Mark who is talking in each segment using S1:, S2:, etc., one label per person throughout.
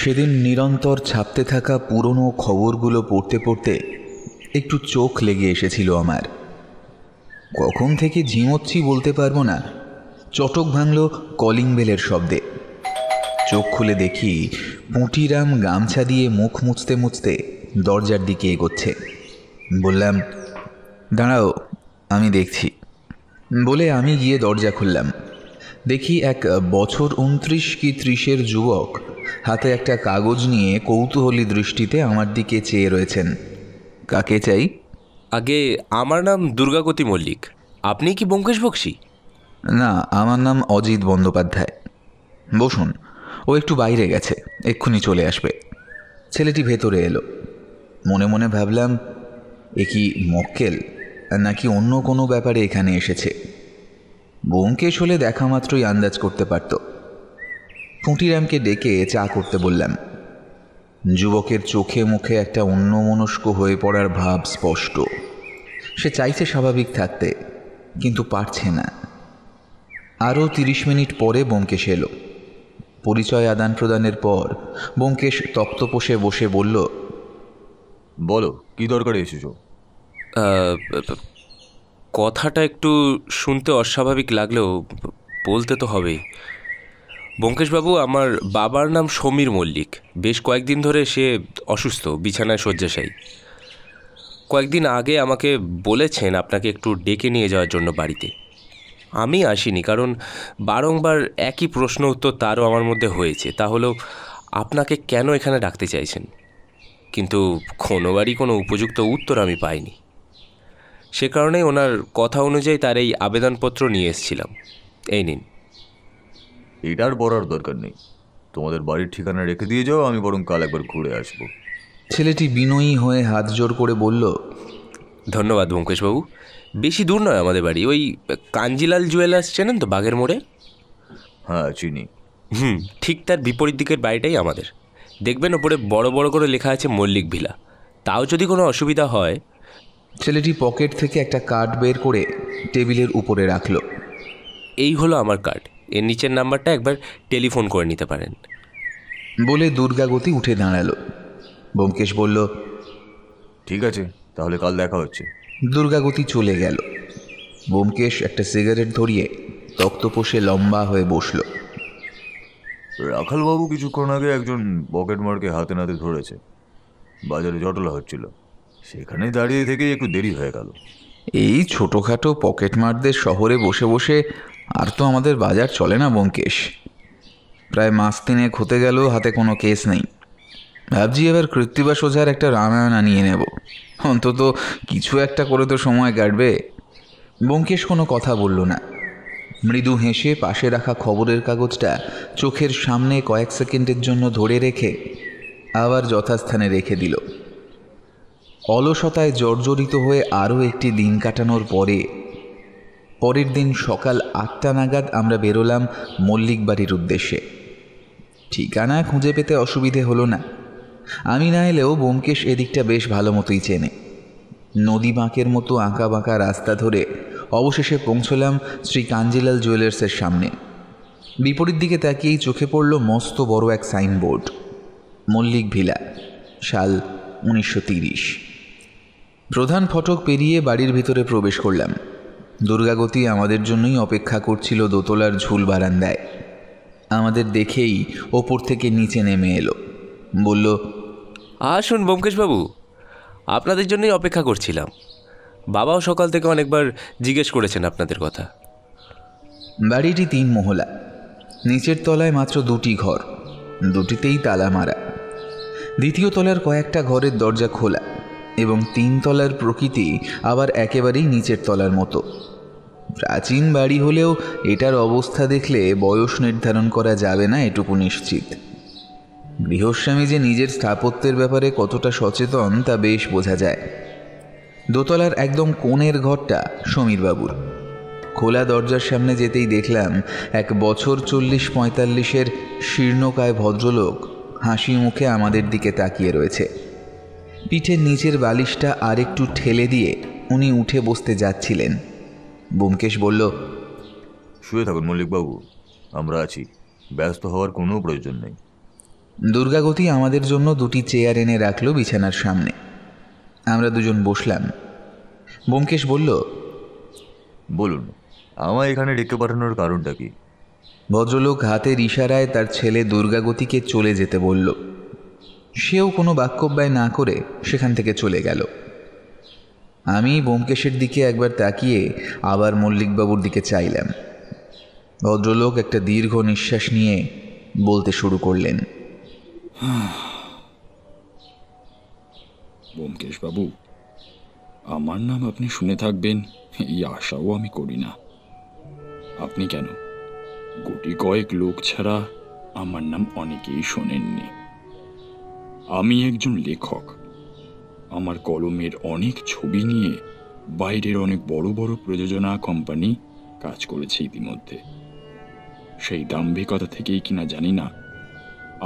S1: সেদিন নিরন্তর ছাপতে থাকা পুরনো খবরগুলো পড়তে পড়তে একটু চোখ লেগে এসেছিল আমার। কখন থেকে ঝিমোচ্ছি বলতে পারবো না। চটক ভাঙল কলিং বেলের শব্দে। চোখ খুলে দেখি পুঁটিরাম গামছা দিয়ে মুখ মুছতে মুছতে দরজার দিকে এগোচ্ছে। বললাম, দাঁড়াও, আমি দেখছি বলে আমি গিয়ে দরজা খুললাম। দেখি এক বছর 29 কি 30-এর যুবক হাতে একটা কাগজ নিয়ে কৌতূহলী দৃষ্টিতে আমার দিকে চেয়ে রয়েছেন। কাকে চাই?
S2: আগে আমার নাম দুর্গাগতি মল্লিক। আপনি কি ব্যোমকেশ বক্সী?
S1: না, আমার নাম অজিত বন্দ্যোপাধ্যায়। বসুন, ও একটু বাইরে গেছে, এক্ষুনি চলে আসবে। ছেলেটি ভেতরে এলো। মনে মনে ভাবলাম, এ কি মক্কেল নাকি অন্য কোনো ব্যাপারে এখানে এসেছে। ব্যোমকেশ হলে দেখা মাত্রই আন্দাজ করতে পারত। পুঁটিরামকে ডেকে চা করতে বললাম। যুবকের চোখে মুখে একটা অন্যমনস্ক হয়ে পড়ার ভাব স্পষ্ট। সে চাইছে স্বাভাবিক থাকতে, কিন্তু পারছে না। আরও 30 মিনিট পরে ব্যোমকেশ এলো। পরিচয় আদান প্রদানের পর ব্যোমকেশ তক্তপোষে বসে বলল,
S3: বলো, কি দরকারে এসেছো?
S2: কথাটা একটু শুনতে অস্বাভাবিক লাগলেও বলতে তো হবেই। ব্যোমকেশবাবু, আমার বাবার নাম সমীর মল্লিক। বেশ কয়েকদিন ধরে সে অসুস্থ, বিছানায় শয্যাশায়ী। কয়েকদিন আগে আমাকে বলেছেন আপনাকে একটু ডেকে নিয়ে যাওয়ার জন্য বাড়িতে। আমি আসিনি, কারণ বারংবার একই প্রশ্ন উত্তর তারও আমার মধ্যে হয়েছে। তা হলো, আপনাকে কেন এখানে ডাকতে চাইছেন, কিন্তু কোনোবারই কোনো উপযুক্ত উত্তর আমি পাইনি। সে কারণেই ওনার কথা অনুযায়ী তার এই আবেদনপত্র নিয়ে এসেছিলাম। এই নিন।
S3: এটার পড়ার দরকার নেই, তোমাদের বাড়ির ঠিকানা রেখে দিয়ে যাও, আমি বরং কাল একবার ঘুরে আসবো।
S1: ছেলেটি বিনয়ী হয়ে হাত জোর করে বলল,
S2: ধন্যবাদ ব্যোমকেশবাবু। বেশি দূর নয় আমাদের বাড়ি, ওই কাঞ্জিলাল জুয়েলার্স চেনেন তো, বাগের মোড়ে?
S3: হ্যাঁ, চিনি।
S2: ঠিক তার বিপরীত দিকের বাড়িটাই আমাদের। দেখবেন ওপরে বড় বড় করে লেখা আছে মল্লিক ভিলা। তাও যদি কোনো অসুবিধা হয়।
S1: ছেলেটি পকেট থেকে একটা কার্ড বের করে টেবিলের উপরে রাখল।
S2: এই হলো আমার কার্ড, এর নিচের নাম্বারটা একবার টেলিফোন করে নিতে পারেন।
S1: বলে দুর্গাগতি উঠে দাঁড়ালো। ব্যোমকেশ বলল,
S3: ঠিক আছে, তাহলে কাল দেখা হচ্ছে।
S1: দুর্গাগতি চলে গেল। ব্যোমকেশ একটা সিগারেট ধরিয়ে তক্তপোষে লম্বা হয়ে বসল।
S3: রাখালবাবু কিছুক্ষণ আগে একজন পকেটমারকে হাতে নাতে ধরেছে। বাজারে জটলা হচ্ছিল, সেখানে দাঁড়িয়ে থেকেই একটু দেরি হয়ে গেল।
S1: এই ছোটোখাটো পকেটমারদের শহরে বসে বসে আর তো আমাদের বাজার চলে না ব্যোমকেশ। প্রায় মাস 3 হতে গেল, হাতে কোনো কেস নেই। ভাবছি এবার কৃত্তিবাস ওঝার একটা রামায়ণ আনিয়ে নেব, অন্তত কিছু একটা করে তো সময় কাটবে। ব্যোমকেশ কোনো কথা বলল না। মৃদু হেসে পাশে রাখা খবরের কাগজটা চোখের সামনে কয়েক সেকেন্ডের জন্য ধরে রেখে আবার যথাস্থানে রেখে দিল। অলসতায় জর্জরিত হয়ে আরও একটি দিন কাটানোর পরের দিন সকাল 8টা নাগাদ আমরা বেরোলাম মল্লিক বাড়ির উদ্দেশ্যে। ঠিকানা খুঁজে পেতে অসুবিধে হলো না। আমি না এলেও ব্যোমকেশ এদিকটা বেশ ভালো মতোই চেনে। নদী বাঁকের মতো আঁকা বাঁকা রাস্তা ধরে অবশেষে পৌঁছলাম শ্রী কাঞ্জিলাল জুয়েলার্সের সামনে। বিপরীত দিকে তাকিয়েই চোখে পড়ল মস্ত বড় এক সাইনবোর্ড, মল্লিক ভিলা, সাল 1930। প্রধান ফটক পেরিয়ে বাড়ির ভিতরে প্রবেশ করলাম। দুর্গাগতি আমাদের জন্যই অপেক্ষা করছিল দোতলার ঝুল বারান্দায়। আমাদের দেখেই ওপর থেকে নিচে নেমে এলো। বলল,
S2: আসুন ব্যোমকেশবাবু, আপনাদের জন্যই অপেক্ষা করছিলাম। বাবাও সকাল থেকে অনেকবার জিজ্ঞেস করেছেন আপনাদের কথা।
S1: বাড়িটি 3 মহলা। নিচের তলায় মাত্র 2টি ঘর, দুটিতেই তালা মারা। দ্বিতীয় তলার কয়েকটা ঘরের দরজা খোলা এবং 3 তলার প্রকৃতি আবার একেবারেই নিচের তলার মতো। প্রাচীন বাড়ি হলেও এটার অবস্থা দেখলে বয়স নির্ধারণ করা যাবে না এটুকু নিশ্চিত। গৃহস্বামী যে নিজের স্থাপত্যের ব্যাপারে কতটা সচেতন তা বেশ বোঝা যায়। দোতলার একদম কোণের ঘরটা সমীরবাবুর। খোলা দরজার সামনে যেতেই দেখলাম এক বছর 40-45-এর শীর্ণকায় ভদ্রলোক হাসি মুখে আমাদের দিকে তাকিয়ে রয়েছে। পিঠের নিচের বালিশটা আরেকটু ঠেলে দিয়ে উনি উঠে বসতে যাচ্ছিলেন। ব্যোমকেশ বলল,
S3: শুয়ে থাকুন মল্লিকবাবু, আমরা আছি, ব্যস্ত হওয়ার কোনো প্রয়োজন নেই।
S1: দুর্গাগতি আমাদের জন্য দুটি চেয়ার এনে রাখলো বিছানার সামনে। আমরা দুজন বসলাম। ব্যোমকেশ বলল,
S3: বলুন, আমায় এখানে ডেকে পাঠানোর কারণটা কি?
S1: ভদ্রলোক হাতের ইশারায় তার ছেলে দুর্গাগতিকে চলে যেতে বলল। সেও কোনো বাক্যব্যয় না করে সেখান থেকে চলে গেল। আমি ব্যোমকেশের দিকে একবার তাকিয়ে আবার মল্লিকবাবুর দিকে চাইলাম। ভদ্রলোক একটা দীর্ঘ নিঃশ্বাস নিয়ে বলতে শুরু করলেন,
S4: ব্যোমকেশবাবু, আমার নাম আপনি শুনে থাকবেন এই আশাও আমি করি না। আপনি কেন, গুটি কয়েক লোক ছাড়া আমার নাম অনেকেই শোনেননি। আমি একজন লেখক। আমার কলমের অনেক ছবি নিয়ে বাইরের অনেক বড় বড় প্রযোজনা কোম্পানি কাজ করেছে ইতিমধ্যে। সেই দাম্ভিকতা থেকেই কিনা জানি না,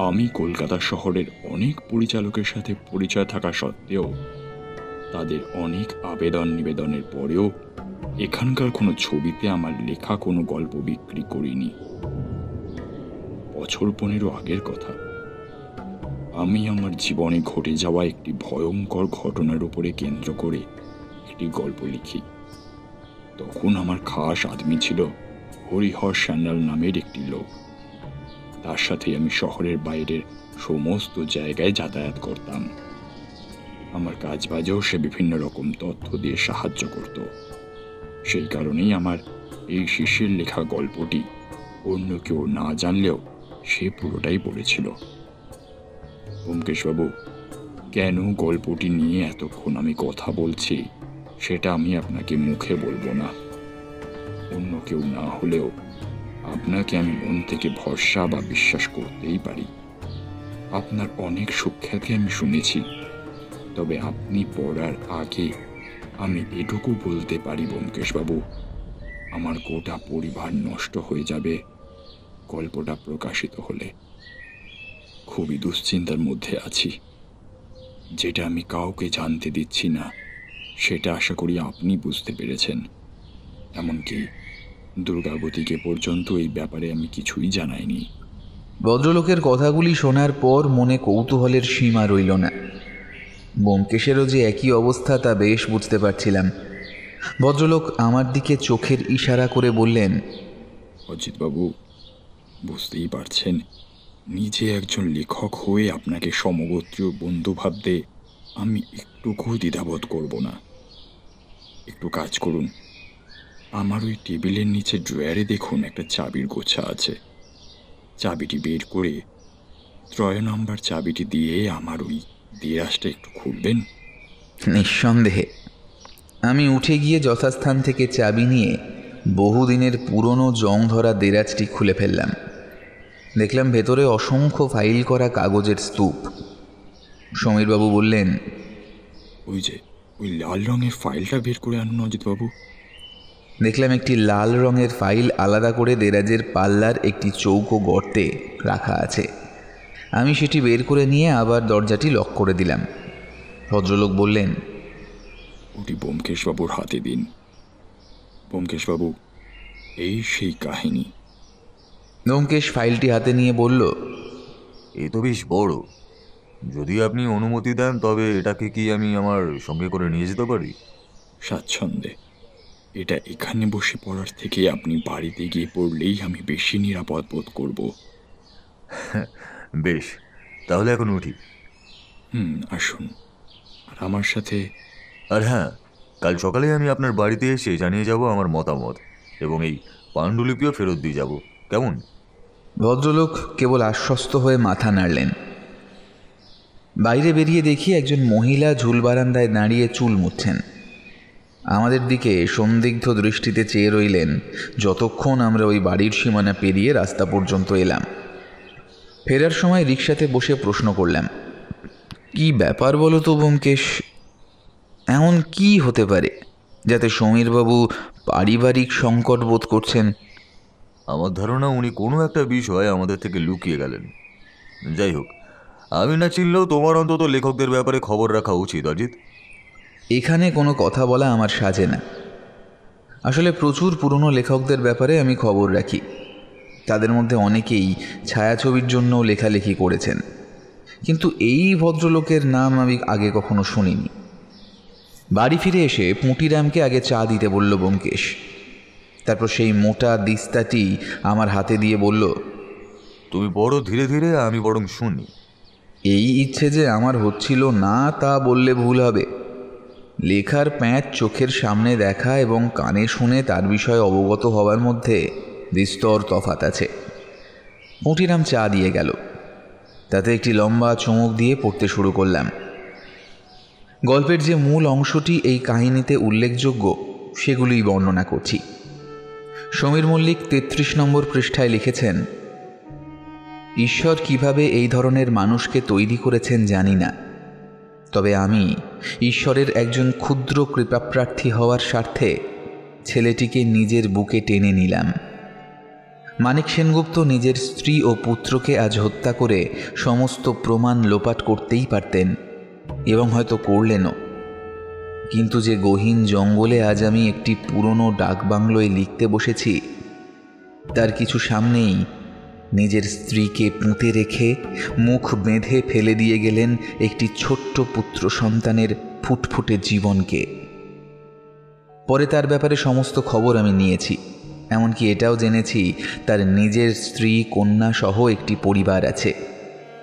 S4: আমি কলকাতা শহরের অনেক পরিচালকের সাথে পরিচয় থাকা সত্ত্বেও তাদের অনেক আবেদন নিবেদনের পরেও এখানকার কোনো ছবিতে আমার লেখা কোনো গল্প বিক্রি করিনি। বছর 15 আগের কথা, আমি আমার জীবনে ঘটে যাওয়া একটি ভয়ঙ্কর ঘটনার উপরে কেন্দ্র করে একটি গল্প লিখি। তখন আমার খাস আদমি ছিল হরিহর সান্যাল নামের একটি লোক। তার সাথে আমি শহরের বাইরের সমস্ত জায়গায় যাতায়াত করতাম। আমার কাজবাজেও সে বিভিন্ন রকম তথ্য দিয়ে সাহায্য করত। সেই কারণেই আমার এই শিষ্যের লেখা গল্পটি অন্য কেউ না জানলেও সে পুরোটাই পড়েছিল। ব্যোমকেশবাবু, কেন গল্পটি নিয়ে এতক্ষণ আমি কথা বলছি সেটা আমি আপনাকে মুখে বলবো না। অন্য কেউ না হলেও আপনাকে আমি মন থেকে ভরসা বা বিশ্বাস করতেই পারি। আপনার অনেক সুখ্যাতি আমি শুনেছি, তবে আপনি পড়ার আগে আমি এটুকু বলতে পারি ব্যোমকেশবাবু, আমার গোটা পরিবার নষ্ট হয়ে যাবে গল্পটা প্রকাশিত হলে। খুবই দুশ্চিন্তার মধ্যে আছি। যেটা আমি কাউকে জানতে দিচ্ছি না সেটা আশা করি আপনি বুঝতে পেরেছেন। এমনকি দুর্গাবতীকে পর্যন্ত এই ব্যাপারে আমি কিছুই জানাইনি।
S1: ভদ্রলোকের কথাগুলি শোনার পর মনে কৌতূহলের সীমা রইল না। ব্যোমকেশেরও যে একই অবস্থা তা বেশ বুঝতে পারছিলাম। ভদ্রলোক আমার দিকে চোখের ইশারা করে বললেন,
S4: অজিতবাবু, বুঝতেই পারছেন, নিজে একজন লেখক হয়ে আপনাকে সমগোত্রীয় বন্ধু ভাবতে আমি একটুকু দ্বিধাবোধ করব না। একটু কাজ করুন, আমার ওই টেবিলের নিচে ড্রয়ারে দেখুন একটা চাবির গোছা আছে। চাবিটি বের করে 3 নম্বর চাবিটি দিয়ে আমার ওই দেরাজটা একটু খুলবেন।
S1: নিঃসন্দেহে। আমি উঠে গিয়ে যথাস্থান থেকে চাবি নিয়ে বহুদিনের পুরনো জং ধরা দেরাজটি খুলে ফেললাম। দেখলাম ভেতরে অসংখ্য ফাইল করা কাগজের স্তূপ। সমীরবাবু বললেন,
S4: ওই লাল রঙের ফাইলটা বের করে আনুন অজিতবাবু।
S1: দেখলাম একটি লাল রঙের ফাইল আলাদা করে দেরাজের পাল্লার একটি চৌকো গর্তে রাখা আছে। আমি সেটি বের করে নিয়ে আবার দরজাটি লক করে দিলাম। ভদ্রলোক বললেন,
S4: ওটি ব্যোমকেশবাবুর হাতে দিন। ব্যোমকেশবাবু, এই সেই কাহিনী।
S1: ব্যোমকেশ ফাইলটি হাতে নিয়ে বলল,
S3: এ তো বেশ বড়। যদি আপনি অনুমতি দেন তবে এটাকে কি আমি আমার সঙ্গে করে নিয়ে যেতে পারি?
S4: স্বাচ্ছন্দ্যে। এটা এখানে বসে পড়ার থেকে আপনি বাড়িতে গিয়ে পড়লেই আমি বেশি নিরাপদ বোধ করব।
S3: বেশ, তাহলে এখন উঠি।
S4: আসুন। আর আমার সাথে।
S3: আর হ্যাঁ, কাল সকালে আমি আপনার বাড়িতে এসে জানিয়ে যাব আমার মতামত এবং এই পাণ্ডুলিপিও ফেরত দিয়ে যাব। কেমন?
S1: ভদ্রলোক কেবল আশ্বস্ত হয়ে মাথা নাড়লেন। বাইরে বেরিয়ে দেখি একজন মহিলা ঝুল বারান্দায় দাঁড়িয়ে চুল মুছছেন। আমাদের দিকে সন্দিগ্ধ দৃষ্টিতে চেয়ে রইলেন যতক্ষণ আমরা ওই বাড়ির সীমানা পেরিয়ে রাস্তা পর্যন্ত এলাম। ফেরার সময় রিকশাতে বসে প্রশ্ন করলাম, কি ব্যাপার বলো তো ব্যোমকেশ? এমন কি হতে পারে যাতে সমীরবাবু পারিবারিক সংকট বোধ করছেন?
S3: আমার ধারণা উনি কোনো একটা বিষয় আমাদের থেকে লুকিয়ে গেলেন। যাই হোক, আমি না চিনলেও তোমার অন্তত লেখকদের ব্যাপারে খবর রাখা উচিত অজিত।
S1: এখানে কোনো কথা বলা আমার সাজে না। আসলে প্রচুর পুরনো লেখকদের ব্যাপারে আমি খবর রাখি। তাদের মধ্যে অনেকেই ছায়াছবির জন্য লেখালেখি করেছেন। কিন্তু এই ভদ্রলোকের নাম আমি আগে কখনো শুনিনি। বাড়ি ফিরে এসে পুঁটিরামকে আগে চা দিতে বলল ব্যোমকেশ। তারপর সেই মোটা দিস্তাটি আমার হাতে দিয়ে বলল,
S3: তুমি পড়ো ধীরে ধীরে, আমি বরং শুনি।
S1: এই ইচ্ছে যে আমার হচ্ছিল না তা বললে ভুল হবে। লেখার প্যাঁচ চোখের সামনে দেখা এবং কানে শুনে তার বিষয়ে অবগত হওয়ার মধ্যে বিস্তর তফাৎ আছে। পুঁটিরাম চা দিয়ে গেল। তাতে একটি লম্বা চুমুক দিয়ে পড়তে শুরু করলাম। গল্পের যে মূল অংশটি এই কাহিনীতে উল্লেখযোগ্য সেগুলিই বর্ণনা করছি। সমীর মল্লিক 33 নম্বর পৃষ্ঠায় লিখেছেন, ঈশ্বর কিভাবে এই ধরনের মানুষকে তৈরি করেছেন জানি না, তবে আমি ঈশ্বরের একজন ক্ষুদ্র কৃপাপ্রার্থী হওয়ার স্বার্থে ছেলেটিকে নিজের বুকে টেনে নিলাম। মানিক সেনগুপ্ত নিজের স্ত্রী ও পুত্রকে আজ হত্যা করে সমস্ত প্রমাণ লোপাট করতেই পারতেন এবং হয়তো করলেনও, কিন্তু যে গহীন জঙ্গলে আজ আমি একটি পুরনো ডাকবাংলোয় লিখতে বসেছি, তার কিছু সামনেই নিজের স্ত্রীকে পুঁতে রেখে মুখ বেঁধে ফেলে দিয়ে গেলেন একটি ছোট্ট পুত্র সন্তানের ফুটফুটে জীবনকে। পরে তার ব্যাপারে সমস্ত খবর আমি নিয়েছি, এমনকি এটাও জেনেছি তার নিজের স্ত্রী কন্যা সহ একটি পরিবার আছে।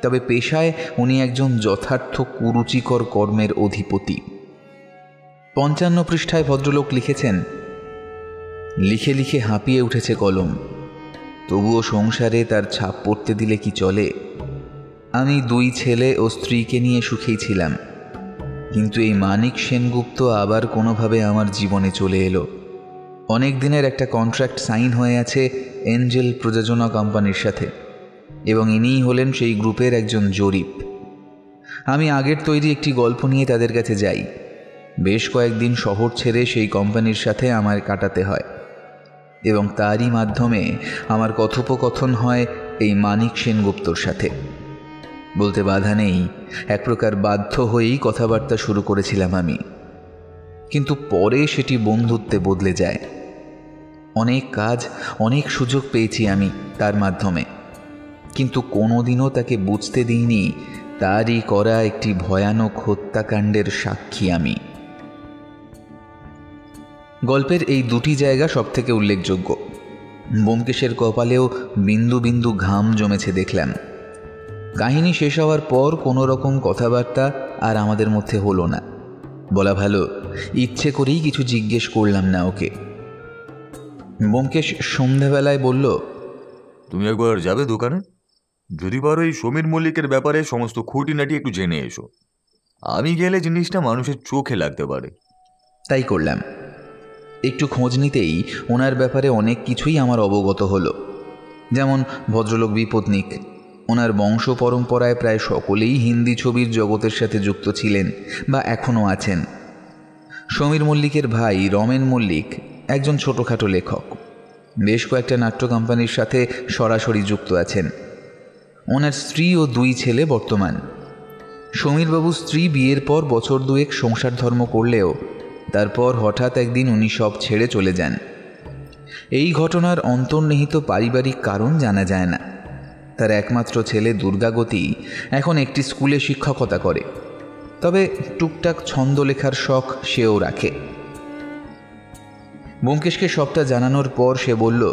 S1: তবে পেশায় উনি একজন যথার্থ কুরুচিকর কর্মের অধিপতি। 55 পৃষ্ঠায় ভদ্রলোক লিখেছেন, লিখে লিখে হাঁপিয়ে উঠেছে কলম, তবুও সংসারে তার ছাপ পড়তে দিলে কি চলে? আমি 2 ছেলে ও স্ত্রীকে নিয়ে সুখেই ছিলাম, কিন্তু এই মানিক সেনগুপ্ত আবার কোনোভাবে আমার জীবনে চলে এলো। অনেক দিনের একটা কন্ট্রাক্ট সাইন হয়ে আছে এঞ্জেল প্রযোজনা কোম্পানির সাথে, এবং ইনিই হলেন সেই গ্রুপের একজন জরিপ। আমি আগের তৈরি একটি গল্প নিয়ে তাদের কাছে যাই। বেশ কয়েকদিন শহর ছেড়ে সেই কোম্পানির সাথে আমার কাটাতে হয়, এবং তারই মাধ্যমে আমার কথোপকথন হয় এই মানিক সেনগুপ্তর সাথে। বলতে বাধা নেই, এক প্রকার বাধ্য হয়েই কথাবার্তা শুরু করেছিলাম আমি, কিন্তু পরে সেটি বন্ধুত্বে বদলে যায়। অনেক কাজ, অনেক সুযোগ পেয়েছি আমি তার মাধ্যমে, কিন্তু কোনোদিনও তাকে বুঝতে দিইনি তারই করা একটি ভয়ানক হত্যাকাণ্ডের সাক্ষী আমি। গল্পের এই 2টি জায়গা সবথেকে উল্লেখযোগ্য। ব্যোমকেশের কপালেও বিন্দু বিন্দু ঘাম জমেছে দেখলাম। কাহিনী শেষ হওয়ার পর কোনো রকম কথাবার্তা আর আমাদের মধ্যে হলো না। বলা ভালো, ইচ্ছে করেই কিছু জিজ্ঞেস করলাম না ওকে। ব্যোমকেশ সন্ধ্যাবেলায় বলল,
S3: তুমি একবার যাবে দোকানে? যদি পারো এই সমীর মল্লিকের ব্যাপারে সমস্ত খুঁটিনাটি একটু জেনে এসো। আমি গেলে জিনিসটা মানুষের চোখে লাগতে পারে।
S1: তাই করলাম। একটু খোঁজ নিতেই ওনার ব্যাপারে অনেক কিছুই আমার অবগত হলো। যেমন ভদ্রলোক বিপত্নিক, ওনার বংশ পরম্পরায় প্রায় সকলেই হিন্দি ছবির জগতের সাথে যুক্ত ছিলেন বা এখনও আছেন। সমীর মল্লিকের ভাই রমেন মল্লিক একজন ছোটোখাটো লেখক, বেশ কয়েকটা নাট্য কোম্পানির সাথে সরাসরি যুক্ত আছেন। ওনার স্ত্রী ও 2 ছেলে বর্তমান। সমীরবাবুর স্ত্রী বিয়ের পর বছর 2 সংসার ধর্ম করলেও তারপর হঠাৎ একদিন উনি সব ছেড়ে চলে যান। এই ঘটনার অন্তর্নিহিত পারিবারিক কারণ জানা যায় না। তার একমাত্র ছেলে দুর্গাগতি এখন একটি স্কুলে শিক্ষকতা করে, তবে টুকটাক ছন্দ লেখার শখ সেও রাখে। ব্যোমকেশকে সবটা জানানোর পর সে বলল,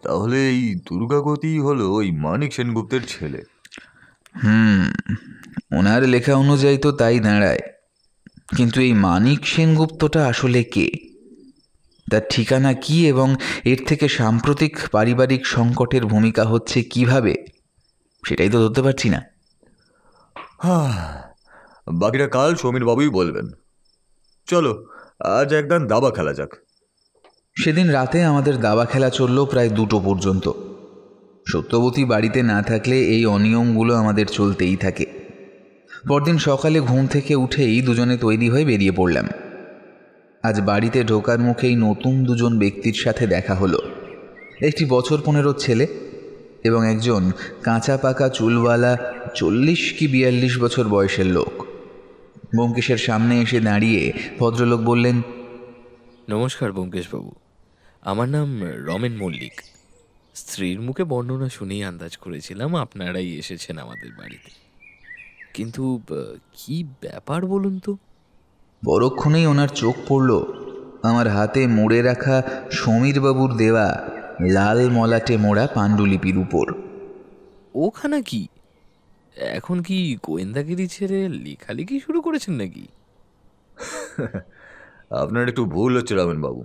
S3: তাহলে এই দুর্গাগতি হলো ওই মানিক সেনগুপ্তের ছেলে?
S1: ওনার লেখা অনুযায়ী তো তাই দাঁড়ায়, কিন্তু এই মানিক সেনগুপ্তটা আসলে কে, তার ঠিকানা কি এবং এর থেকে সাম্প্রতিক পারিবারিক সংকটের ভূমিকা হচ্ছে কিভাবে, সেটাই তো ধরতে পারছি না।
S3: বাকিটা কাল সমীর বাবুই বলবেন। চলো আজ একদান দাবা খেলা যাক।
S1: সেদিন রাতে আমাদের দাবা খেলা চলল প্রায় 2টো পর্যন্ত। সত্যবতী বাড়িতে না থাকলে এই অনিয়মগুলো আমাদের চলতেই থাকে। পরদিন সকালে ঘুম থেকে উঠেই দুজনে তৈরি হয়ে বেরিয়ে পড়লাম। আজ বাড়িতে ঢোকার মুখেই নতুন 2জন ব্যক্তির সাথে দেখা হলো। একটি বছর 15 ছেলে এবং একজন কাঁচা পাকা চুলওয়ালা 40 কি 42 বছর বয়সের লোক। ব্যোমকেশের সামনে এসে দাঁড়িয়ে ভদ্রলোক বললেন,
S5: নমস্কার ব্যোমকেশবাবু, আমার নাম রমেন মল্লিক। স্ত্রীর মুখে বর্ণনা শুনেই আন্দাজ করেছিলাম আপনারাই এসেছেন আমাদের বাড়িতে, কিন্তু কি ব্যাপার বলুন তো?
S1: পরক্ষণেই ওনার চোখ পড়ল আমার হাতে মুড়ে রাখা সমীরবাবুর দেওয়া লাল মলাটে মোড়া পাণ্ডুলিপির উপর।
S5: ওখানে কি এখন কি গোয়েন্দাগিরি ছেড়ে লেখালেখি শুরু করেছেন নাকি?
S3: আপনার একটু ভুল হচ্ছে রামেনবাবু।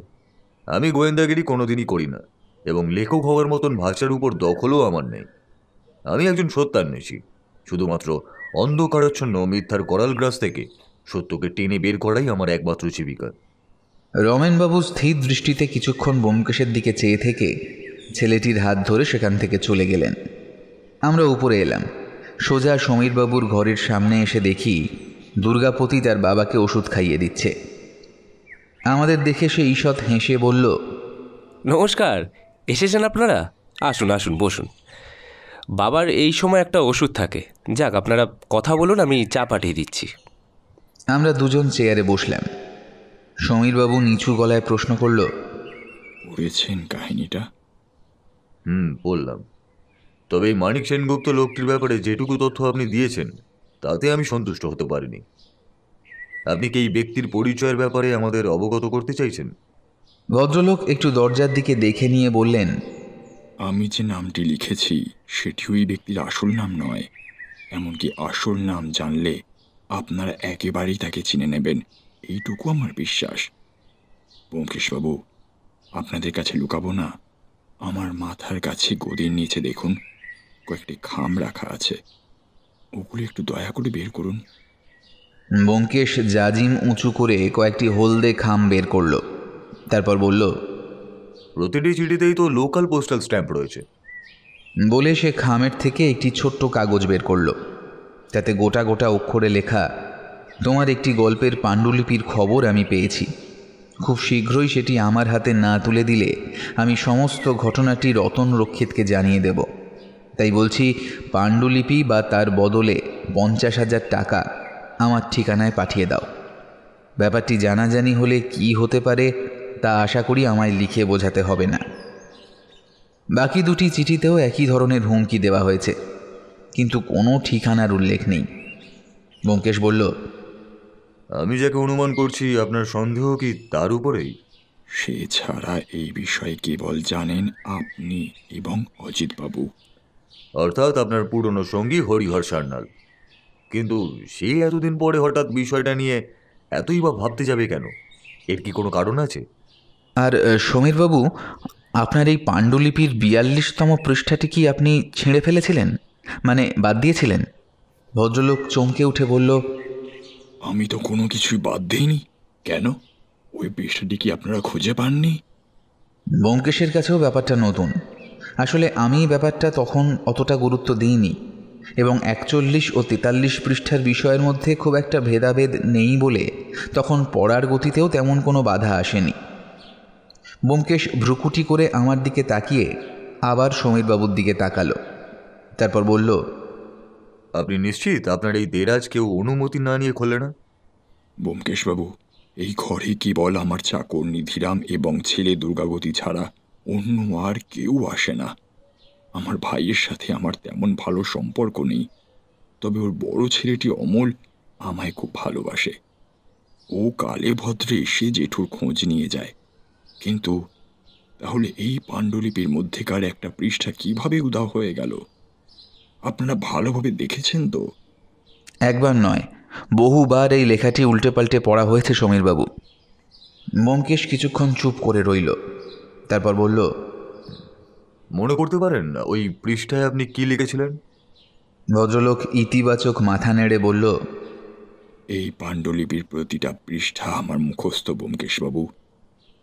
S3: আমি গোয়েন্দাগিরি কোনোদিনই করি না, এবং লেখক হওয়ার মতন ভাষার উপর দখলও আমার নেই। আমি একজন সত্যান্বেষী। শুধুমাত্র অন্ধকারাচ্ছন্ন মিথ্যার করাল গ্রাস থেকে সত্যকে টেনে বের করাই আমার একমাত্র জীবিকা।
S1: রমেনবাবু স্থির দৃষ্টিতে কিছুক্ষণ ব্যোমকেশের দিকে চেয়ে থেকে ছেলেটির হাত ধরে সেখান থেকে চলে গেলেন। আমরা উপরে এলাম। সোজা সমীরবাবুর ঘরের সামনে এসে দেখি দুর্গাপতি তার বাবাকে ওষুধ খাইয়ে দিচ্ছে। আমাদের দেখে সে ঈষৎ হেসে বলল,
S2: নমস্কার, এসেছেন আপনারা? আসুন আসুন, বসুন। বাবার এই সময় একটা ওষুধ থাকে। যাক, আপনারা কথা বলুন, আমি চা পাঠিয়ে দিচ্ছি।
S1: আমরা দুজন চেয়ারে বসলাম। সমীরবাবু নিচু গলায় প্রশ্ন করল,
S4: পড়েছেন কাহিনীটা?
S3: বললাম। তবে এই মানিক সেনগুপ্ত লোকটির ব্যাপারে যেটুকু তথ্য আপনি দিয়েছেন তাতে আমি সন্তুষ্ট হতে পারিনি। আপনি কি এই ব্যক্তির পরিচয়ের ব্যাপারে আমাদের অবগত করতে চাইছেন?
S1: ভদ্রলোক একটু দরজার দিকে দেখে নিয়ে বললেন,
S4: আমি যে নামটি লিখেছি সেটি ওই ব্যক্তির আসল নাম নয়। এমনকি আসল নাম জানলে আপনারা একেবারেই তাকে চিনে নেবেন, এইটুকু আমার বিশ্বাস। ব্যোমকেশবাবু, আপনাদের কাছে লুকাবো না, আমার মাথার কাছে গদির নিচে দেখুন কয়েকটি খাম রাখা আছে, ওগুলো একটু দয়া করে বের করুন।
S1: ব্যোমকেশ জাজিম উঁচু করে কয়েকটি হলদে খাম বের করল। তারপর বলল,
S3: প্রতিটি চিঠিতেই তো লোকাল পোস্টাল স্ট্যাম্প রয়েছে।
S1: বলে সে খামের থেকে একটি ছোট্ট কাগজ বের করল। তাতে গোটা গোটা অক্ষরে লেখা, তোমার একটি গল্পের পাণ্ডুলিপির খবর আমি পেয়েছি। খুব শীঘ্রই সেটি আমার হাতে না তুলে দিলে আমি সমস্ত ঘটনাটি রতন রক্ষিতকে জানিয়ে দেব। তাই বলছি, পাণ্ডুলিপি বা তার বদলে 50,000 টাকা আমার ঠিকানায় পাঠিয়ে দাও। ব্যাপারটি জানাজানি হলে কি হতে পারে তা আশা করি আমায় লিখে বোঝাতে হবে না। বাকি দুটি চিঠিতেও একই ধরনের হুমকি দেওয়া হয়েছে, কিন্তু কোনো ঠিকানার উল্লেখ নেই। ব্যোমকেশ বলল,
S3: আমি যাকে অনুমান করছি আপনার সন্দেহ কি তার উপরেই?
S4: সে ছাড়া এই বিষয়ে কেবল জানেন আপনি এবং অজিতবাবু।
S3: অর্থাৎ আপনার পুরনো সঙ্গী হরিহর সান্যাল। কিন্তু সে এতদিন পরে হঠাৎ বিষয়টা নিয়ে এতই বা ভাবতে যাবে কেন? এর কি কোনো কারণ আছে?
S1: আর সমীরবাবু, আপনার এই পাণ্ডুলিপির 42তম পৃষ্ঠাটি কি আপনি ছিঁড়ে ফেলেছিলেন, মানে বাদ দিয়েছিলেন? ভদ্রলোক চমকে উঠে বলল,
S4: আমি তো কোনো কিছুই বাদ দিইনি। কেন, ওই পৃষ্ঠাটি কি আপনারা খুঁজে পাননি?
S1: ব্যোমকেশের কাছেও ব্যাপারটা নতুন। আসলে আমি ব্যাপারটা তখন অতটা গুরুত্ব দিইনি, এবং 41 ও 43 পৃষ্ঠার বিষয়ের মধ্যে খুব একটা ভেদাভেদ নেই বলে তখন পড়ার গতিতেও তেমন কোনো বাধা আসেনি। ব্যোমকেশ ভ্রুকুটি করে আমার দিকে তাকিয়ে আবার সমীরবাবুর দিকে তাকালো। তারপর বলল,
S3: আপনি নিশ্চিত আপনার এই দেরাজ কেউ অনুমতি না নিয়ে খোলে না?
S4: ব্যোমকেশবাবু, এই ঘরে কেবল আমার চাকর নিধিরাম এবং ছেলে দুর্গাবতী ছাড়া অন্য আর কেউ আসে না। আমার ভাইয়ের সাথে আমার তেমন ভালো সম্পর্ক নেই, তবে ওর বড় ছেলেটি অমল আমায় খুব ভালোবাসে। ও কালে ভদ্রে এসে জেঠুর খোঁজ নিয়ে যায়। কিন্তু তাহলে এই পাণ্ডুলিপির মধ্যেকার একটা পৃষ্ঠা কিভাবে উধাও হয়ে গেল? আপনারা ভালোভাবে দেখেছেন তো?
S1: একবার নয়, বহুবার এই লেখাটি উল্টে পাল্টে পড়া হয়েছে সমীরবাবু। ব্যোমকেশ কিছুক্ষণ চুপ করে রইল। তারপর বলল,
S3: মনে করতে পারেন ওই পৃষ্ঠায় আপনি কি লিখেছিলেন?
S1: ভদ্রলোক ইতিবাচক মাথা নেড়ে বলল,
S4: এই পাণ্ডুলিপির প্রতিটা পৃষ্ঠা আমার মুখস্থ ব্যোমকেশবাবু,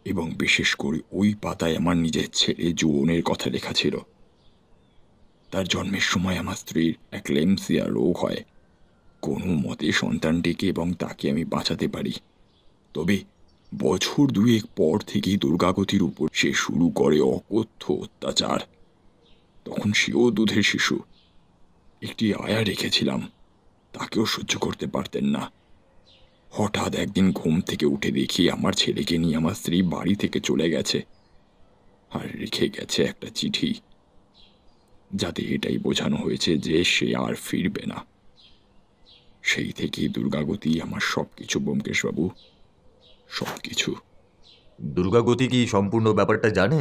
S4: এবং বিশেষ করে ওই পাতায় আমার নিজের ছেলে জুয়নের কথা লেখা ছিল। তার জন্মের সময় আমার স্ত্রীর অ্যাক্লেমসিয়া রোগ হয়। কোনো মতে সন্তানটিকে এবং তাকে আমি বাঁচাতে পারি। তবে বছর দুয়েক পর থেকেই দুর্গাগতির উপর সে শুরু করে অকথ্য অত্যাচার। তখন সেও দুধের শিশু। একটি আয়া রেখেছিলাম, তাকেও সহ্য করতে পারতেন না। হঠাৎ একদিন ঘুম থেকে উঠে দেখি আমার ছেলেকে নিয়ে আমার স্ত্রী বাড়ি থেকে চলে গেছে, আর রেখে গেছে একটা চিঠি। যাতে এটাই বোঝানো হয়েছে যে সে আর ফিরবে না। সেই থেকেই দুর্গাগতি আমার সবকিছু ব্যোমকেশবাবু, সবকিছু।
S3: দুর্গাগতি কি সম্পূর্ণ ব্যাপারটা জানে,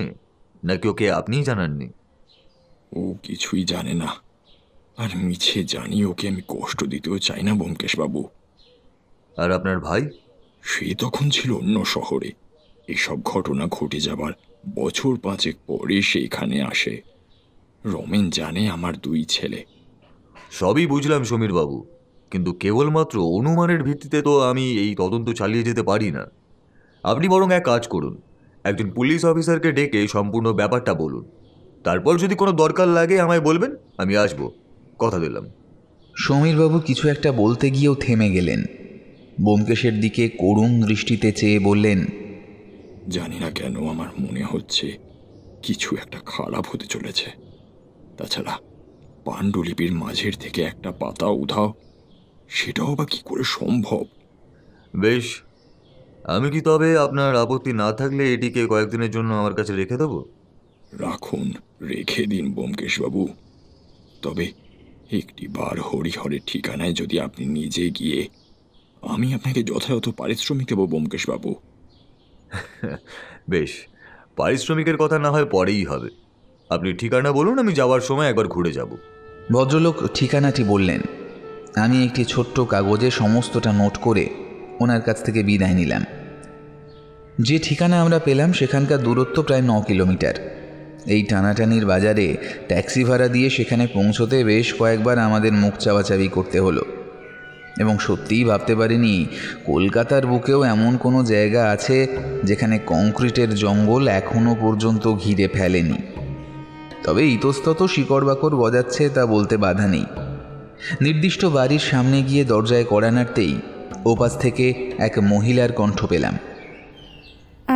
S3: নাকি ওকে আপনিই জানাননি?
S4: ও কিছুই জানে না, আর মিছে জানি ওকে আমি কষ্ট দিতেও চাই না ব্যোমকেশবাবু।
S3: আর আপনার ভাই?
S4: সে তখন ছিল অন্য শহরে। এসব ঘটনা ঘটে যাবার বছর 5 পরে সে এখানে আসে। রমেন জানে আমার 2 ছেলে।
S3: সবই বুঝলাম সমীর বাবু, কিন্তু কেবলমাত্র অনুমানের ভিত্তিতে তো আমি এই তদন্ত চালিয়ে যেতে পারি না। আপনি বরং এক কাজ করুন, একজন পুলিশ অফিসারকে ডেকে সম্পূর্ণ ব্যাপারটা বলুন। তারপর যদি কোনো দরকার লাগে আমায় বলবেন, আমি আসব, কথা দিলাম।
S1: সমীরবাবু কিছু একটা বলতে গিয়েও থেমে গেলেন। ব্যোমকেশের দিকে করুণ দৃষ্টিতে চেয়ে বললেন,
S4: জানি না কেন আমার মনে হচ্ছে কিছু একটা খারাপ হতে চলেছে। তাছাড়া পাণ্ডুলিপির মাঝের থেকে একটা পাতা উধাও, সেটাও বা কি করে সম্ভব?
S3: বেশ, আমি কি তবে আপনার আপত্তি না থাকলে এটিকে কয়েকদিনের জন্য আমার কাছে রেখে দেবো?
S4: রাখুন, রেখে দিন ব্যোমকেশবাবু। তবে একটি বার হরিহরের ঠিকানায় যদি আপনি নিজে গিয়ে, আমি আপনাকে যথাযথ পারিশ্রমিক দেব ব্যোমকেশবাবু।
S3: বেশ, পারিশ্রমিকের কথা না হয় পরেই হবে। আপনি ঠিকানা বলুন, আমি যাওয়ার সময় একবার ঘুরে যাব।
S1: ভদ্রলোক ঠিকানাটি বললেন। আমি একটি ছোট্ট কাগজে সমস্তটা নোট করে ওনার কাছ থেকে বিদায় নিলাম। যে ঠিকানা আমরা পেলাম সেখানকার দূরত্ব প্রায় 9 কিলোমিটার। এই টানাটানির বাজারে ট্যাক্সি ভাড়া দিয়ে সেখানে পৌঁছতে বেশ কয়েকবার আমাদের মুখ চাওয়াচাবি করতে হলো, এবং সত্যিই ভাবতে পারিনি কলকাতার বুকেও এমন কোনো জায়গা আছে যেখানে কংক্রিটের জঙ্গল এখনও পর্যন্ত ঘিরে ফেলেনি। তবে ইতস্তত শিকড় বাকড় গজাচ্ছে তা বলতে বাধা নেই। নির্দিষ্ট বাড়ির সামনে গিয়ে দরজায় কড়া নাড়তেই ওপাশ থেকে এক মহিলার কণ্ঠ পেলাম।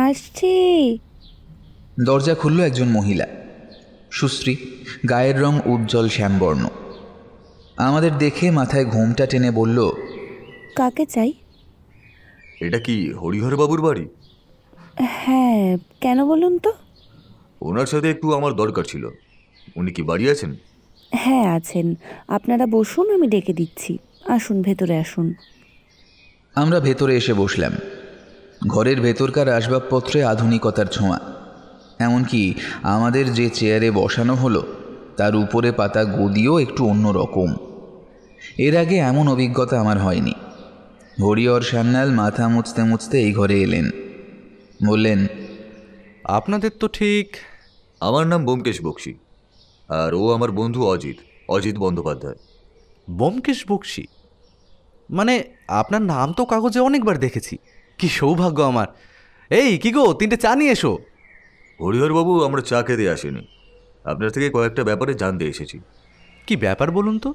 S6: আসছি।
S1: দরজা খুলল একজন মহিলা, সুশ্রী, গায়ের রং উজ্জ্বল শ্যামবর্ণ। আমাদের দেখে মাথায় ঘোমটা টেনে বলল,
S6: কাকে চাই?
S3: এটা কি হরিহর বাবুর বাড়ি?
S6: হ্যাঁ, কেন বলুন তো?
S3: ওনার সাথে একটু আমার দরকার ছিল। উনি কি বাড়ি আছেন?
S6: হ্যাঁ আছেন, আপনারা বসুন, আমি ডেকে দিচ্ছি। আসুন, ভেতরে আসুন।
S1: আমরা ভেতরে এসে বসলাম। ঘরের ভেতরকার আসবাবপত্রে আধুনিকতার ছোঁয়া। এমনকি আমাদের যে চেয়ারে বসানো হলো তার উপরে পাতা গদিও একটু অন্য রকম। এর আগে এমন অভিজ্ঞতা আমার হয়নি। হরিহর সান্যাল মাথা মুছতে মুছতে এই ঘরে এলেন। বললেন,
S7: আপনাদের তো ঠিক।
S3: আমার নাম ব্যোমকেশ বক্সী, আর ও আমার বন্ধু অজিত বন্দ্যোপাধ্যায়।
S7: ব্যোমকেশ বক্সী? মানে আপনার নাম তো কাগজে অনেকবার দেখেছি। কি সৌভাগ্য আমার। এই কি গো, 3টে চা নিয়ে এসো।
S3: হরিহরবাবু, আমরা চা খেতে আসিনি, আপনার থেকে কয়েকটা ব্যাপারে জানতে এসেছি।
S7: কি ব্যাপার বলুন তো?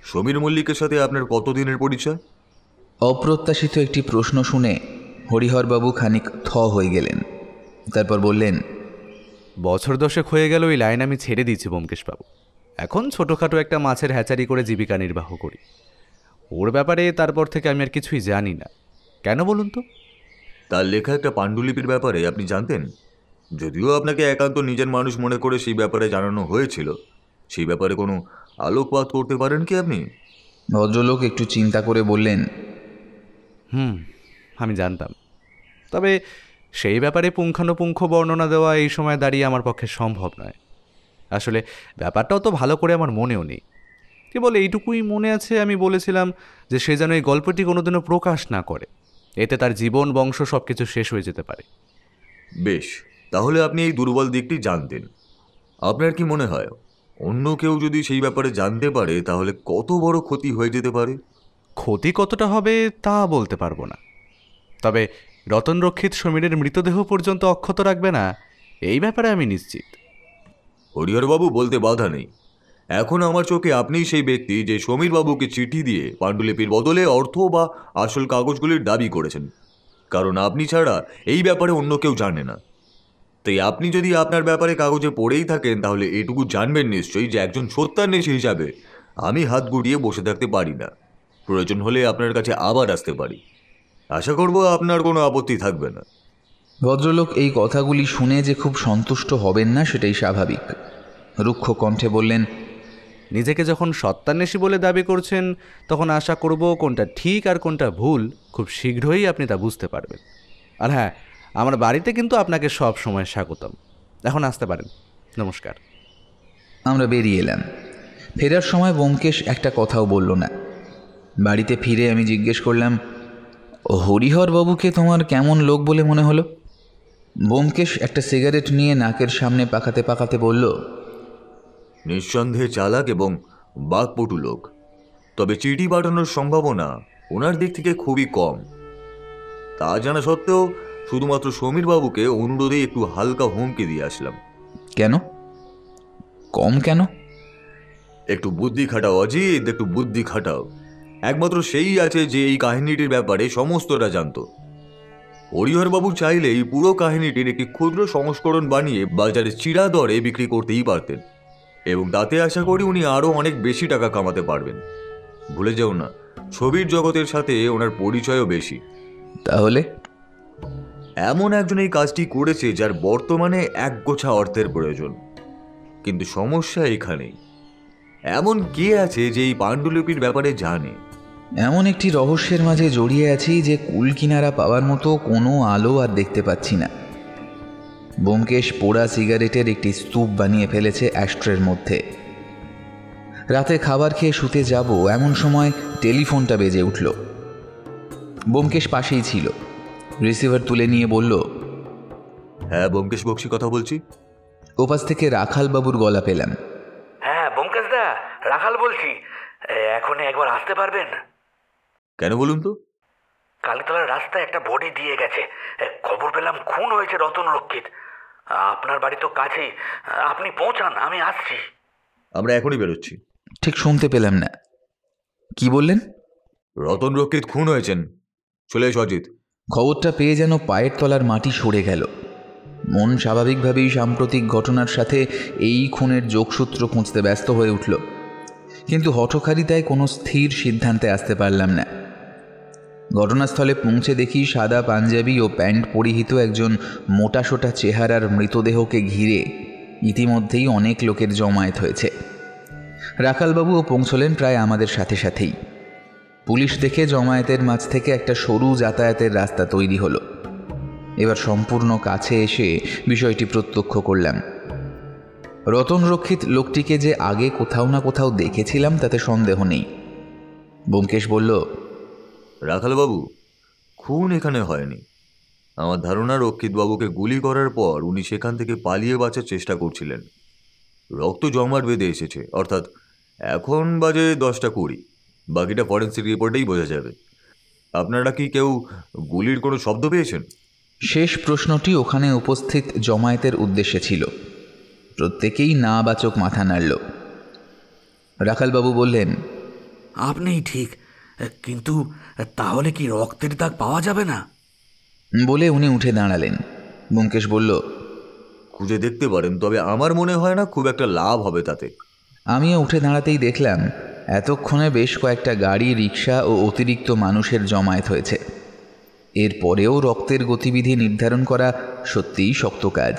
S3: সমীর মল্লিকের সাথে আপনার কতদিনের পরিচয়?
S1: অপ্রত্যাশিত একটি প্রশ্ন শুনে হরিহরবাবু খানিক থ হয়ে গেলেন। তারপর বললেন,
S7: বছর 10 হয়ে গেল এই লাইন আমি ছেড়ে দিয়েছি ব্যোমকেশবাবু। এখন ছোটোখাটো একটা মাছের হ্যাচারি করে জীবিকা নির্বাহ করি। ওর ব্যাপারে তারপর থেকে আমি আর কিছুই জানি না। কেন বলুন তো?
S3: তার লেখা একটা পাণ্ডুলিপির ব্যাপারে আপনি জানতেন? যদিও আপনাকে একান্ত নিজের মানুষ মনে করে সেই ব্যাপারে জানানো হয়েছিল, সেই ব্যাপারে কোনো আলোকপাত করতে পারেন কি আপনি?
S1: ভদ্রলোক একটু চিন্তা করে বললেন,
S7: আমি জানতাম, তবে সেই ব্যাপারে পুঙ্খানুপুঙ্খ বর্ণনা দেওয়া এই সময় দাঁড়িয়ে আমার পক্ষে সম্ভব নয়। আসলে ব্যাপারটাও তো ভালো করে আমার মনেও নেই। কেবল এইটুকুই মনে আছে, আমি বলেছিলাম যে সে যেন এই গল্পটি কোনোদিনও প্রকাশ না করে, এতে তার জীবন বংশ সব কিছু শেষ হয়ে যেতে পারে।
S3: বেশ, তাহলে আপনি এই দুর্বল দিকটি জানতেন। আপনার কি মনে হয় অন্য কেউ যদি সেই ব্যাপারে জানতে পারে তাহলে কত বড় ক্ষতি হয়ে যেতে পারে?
S7: ক্ষতি কতটা হবে তা বলতে পারবো না, তবে রতনরক্ষিত সমীরের মৃতদেহ পর্যন্ত অক্ষত রাখবে না, এই ব্যাপারে আমি নিশ্চিত।
S3: হরিহরবাবু, বলতে বাধা নেই। এখন আমার চোখে আপনিই সেই ব্যক্তি যে সমীরবাবুকে চিঠি দিয়ে পাণ্ডুলিপির বদলে অর্থ বা আসল কাগজগুলির দাবি করেছেন, কারণ আপনি ছাড়া এই ব্যাপারে অন্য কেউ জানে না। তাই আপনি যদি আপনার ব্যাপারে কাগজে পড়েই থাকেন তাহলে এটুকু জানবেন নিশ্চয়ই যে একজন সত্যান্বেষী হিসাবে আমি হাত গুটিয়ে বসে থাকতে পারি না। প্রয়োজন হলে আপনার কাছে আবার আসতে পারি। আশা করব আপনার কোনো আপত্তি থাকবে না।
S1: ভদ্রলোক এই কথাগুলি শুনে যে খুব সন্তুষ্ট হবেন না সেটাই স্বাভাবিক। রুক্ষ কণ্ঠে বললেন,
S7: নিজেকে যখন সত্যান্বেষী বলে দাবি করছেন, তখন আশা করব কোনটা ঠিক আর কোনটা ভুল খুব শীঘ্রই আপনি তা বুঝতে পারবেন। আর হ্যাঁ, আমার বাড়িতে কিন্তু আপনাকে সব সময় স্বাগতম। এখন আসতে পারেন। নমস্কার।
S1: আমরা বেরিয়ে এলাম। ফেরার সময় ব্যোমকেশ একটা কথাও বলল না। বাড়িতে ফিরে আমি জিজ্ঞেস করলাম, হরিহরবাবুকে তোমার কেমন লোক বলে মনে হলো? ব্যোমকেশ একটা সিগারেট নিয়ে নাকের সামনে পাকাতে পাকাতে বলল,
S3: নিঃসন্দেহে চালাক এবং বাকপটু লোক, তবে চিঠি পাঠানোর সম্ভাবনা ওনার দিক থেকে খুবই কম। তা জানা সত্ত্বেও শুধুমাত্র সমীরবাবুকে অনুরোধে একটু হালকা হুমকি দিয়ে আসলাম।
S1: কেন? কম কেন?
S3: একটু বুদ্ধি খাটাও অজিত, একটু বুদ্ধি খাটাও। একমাত্র সেই আছে যে এই কাহিনীটির ব্যাপারে সমস্তটা জানত। হরিহরবাবু চাইলে এই পুরো কাহিনীটির একটি ক্ষুদ্র সংস্করণ বানিয়ে বাজারে চিরা দরে বিক্রি করতেই পারতেন, এবং তাতে আশা করি উনি আরও অনেক বেশি টাকা কামাতে পারবেন। ভুলে যেও না, ছবির জগতের সাথে ওনার পরিচয়ও বেশি।
S1: তাহলে
S3: এমন একজন এই কাজটি করেছে যার বর্তমানে একগোছা অর্থের প্রয়োজন। কিন্তু সমস্যা এখানেই, এমন কে আছে যে এই পাণ্ডুলিপির ব্যাপারে জানে?
S1: এমন একটি রহস্যের মাঝে জড়িয়ে আছি যে কুল কিনারা পাওয়ার মতো কোনো আলো আর দেখতে পাচ্ছি না। ব্যোমকেশ পোড়া সিগারেটের একটি স্তূপ বানিয়ে ফেলেছে অ্যাস্ট্রের মধ্যে। রাতে খাবার খেয়ে শুতে যাব এমন সময় টেলিফোনটা বেজে উঠল। ব্যোমকেশ পাশেই ছিল। রিসিভার তুলে নিয়ে বলল,
S3: হ্যাঁ, ব্যোমকেশ বক্সী কথা বলছি।
S1: ওপাশ থেকে রাখালবাবুর গলা পেলাম।
S8: হ্যাঁ ব্যোমকেশ দা, রাখাল বলছি। এখন একবার আসতে পারবেন?
S3: কেন বলুন তো?
S8: কালীতলার রাস্তায় একটা বডি দিয়ে গেছে। খবর পেলাম খুন হয়েছে রতন রক্ষিত। আপনার বাড়ি তো কাছেই, আপনি পৌঁছান, আমি আসছি।
S3: আমরা এখনই বেরোচ্ছি।
S1: ঠিক শুনতে পেলাম না, কি বললেন?
S3: রতন রক্ষিত খুন হয়েছেন, চলে এসো অজিত।
S1: খবরটা পেয়ে যেন পায়ের তলার মাটি সরে গেল। মন স্বাভাবিকভাবেই সাম্প্রতিক ঘটনার সাথে এই খুনের যোগসূত্র খুঁজতে ব্যস্ত হয়ে উঠল, কিন্তু হঠকারিতায় কোনো স্থির সিদ্ধান্তে আসতে পারলাম না। ঘটনাস্থলে পৌঁছে দেখি সাদা পাঞ্জাবি ও প্যান্ট পরিহিত একজন মোটাসোটা চেহারার মৃতদেহকে ঘিরে ইতিমধ্যেই অনেক লোকের জমায়েত হয়েছে। রাখালবাবুও পৌঁছলেন প্রায় আমাদের সাথে সাথেই। পুলিশ দেখে জমায়েতের মাঝ থেকে একটা সরু যাতায়াতের রাস্তা তৈরি হলো। এবার সম্পূর্ণ কাছে এসে বিষয়টি প্রত্যক্ষ করলাম। রতন রক্ষিত লোকটিকে যে আগে কোথাও না কোথাও দেখেছিলাম তাতে সন্দেহ নেই। ব্যোমকেশ বলল,
S3: রাখালবাবু, খুন এখানে হয়নি। আমার ধারণা রক্ষিতবাবুকে গুলি করার পর উনি সেখান থেকে পালিয়ে বাঁচার চেষ্টা করছিলেন। রক্ত জমাট বেঁধে এসেছে, অর্থাৎ এখন বাজে 10:20। বাকিটা ফরেন্সিক রিপোর্টেই বোঝা যাবে। আপনারা কি কেউ গুলির কোনো শব্দ পেয়েছেন?
S1: শেষ প্রশ্নটি ওখানে উপস্থিত জমায়েতের উদ্দেশ্যে ছিল। প্রত্যেকেই না বাচক মাথা নাড়ল। রাখালবাবু বললেন,
S8: আপনিই ঠিক, কিন্তু তাহলে কি রক্তের দাগ পাওয়া যাবে না?
S1: বলে উনি উঠে দাঁড়ালেন। ব্যোমকেশ বলল,
S3: খুঁজে দেখতে পারেন, তবে আমার মনে হয় না খুব একটা লাভ হবে তাতে।
S1: আমিও উঠে দাঁড়াতেই দেখলাম এতক্ষণে বেশ কয়েকটা গাড়ি, রিক্সা ও অতিরিক্ত মানুষের জমায়েত হয়েছে। এরপরেও রক্তের গতিবিধি নির্ধারণ করা সত্যিই শক্ত কাজ।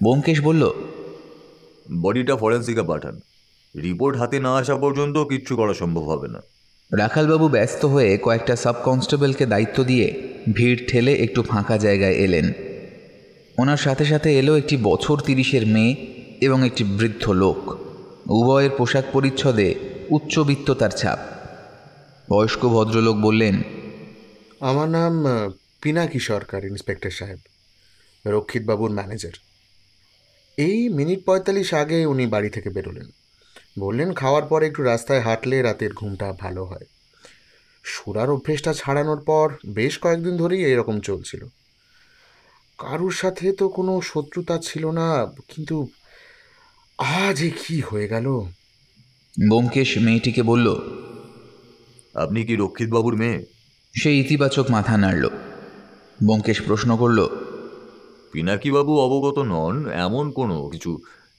S1: ব্যোমকেশ বলল,
S3: বডিটা ফরেন্সিকে পাঠান। রিপোর্ট হাতে না আসা পর্যন্ত কিচ্ছু করা সম্ভব হবে না।
S1: রাখালবাবু ব্যস্ত হয়ে কয়েকটা সাব কনস্টেবলকে দায়িত্ব দিয়ে ভিড় ঠেলে একটু ফাঁকা জায়গায় এলেন। ওনার সাথে সাথে এলো একটি বছর 30-এর মেয়ে এবং একটি বৃদ্ধ লোক। উভয়ের পোশাক পরিচ্ছদে উচ্চবিত্ততার ছাপ। বয়স্ক ভদ্রলোক বললেন,
S9: আমার নাম পিনাকি সরকার, ইন্সপেক্টর সাহেব, রক্ষিতবাবুর ম্যানেজার। এই মিনিট 45 আগে উনি বাড়ি থেকে বেরোলেন। বললেন খাওয়ার পর একটু রাস্তায় হাঁটলে রাতের ঘুমটা ভালো হয়। সুরার অভ্যেসটা ছাড়ানোর পর বেশ কয়েকদিন ধরেই এরকম চলছিল। কারুর সাথে তো কোনো শত্রুতা ছিল না, কিন্তু আজ কি হয়ে গেল?
S1: ব্যোমকেশ মেয়েটিকে বলল,
S3: আপনি কি রক্ষিতবাবুর মেয়ে?
S1: সে ইতিবাচক মাথা নাড়ল। ব্যোমকেশ প্রশ্ন করল,
S3: পিনাকিবাবু অবগত নন এমন কোনো কিছু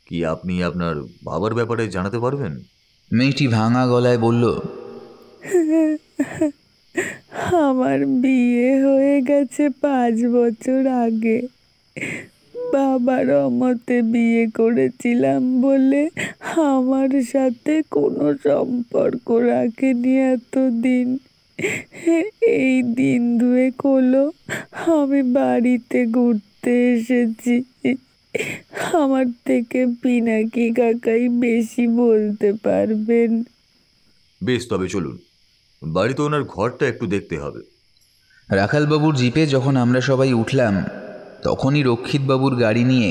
S3: কি আপনি আপনার বাবার ব্যাপারে জানাতে পারবেন?
S1: মেয়েটি ভাঙা গলায় বলল,
S6: আমার বিয়ে হয়ে গেছে 5 বছর আগে। বাবার অমতে বিয়ে করেছিলাম বলে আমার সাথে কোনো সম্পর্ক রাখেনি এতদিন। এই দিন দুয়েক হলো আমি বাড়িতে ঘুরতে এসেছি। আমার থেকে পিনাকি কাকাই বেশি বলতে পারবেন।
S3: বেশ, তবে চলুন, বাড়িতে ওনার ঘরটা একটু দেখতে হবে।
S1: রাখালবাবুর জিপে যখন আমরা সবাই উঠলাম তখনই রক্ষিতবাবুর গাড়ি নিয়ে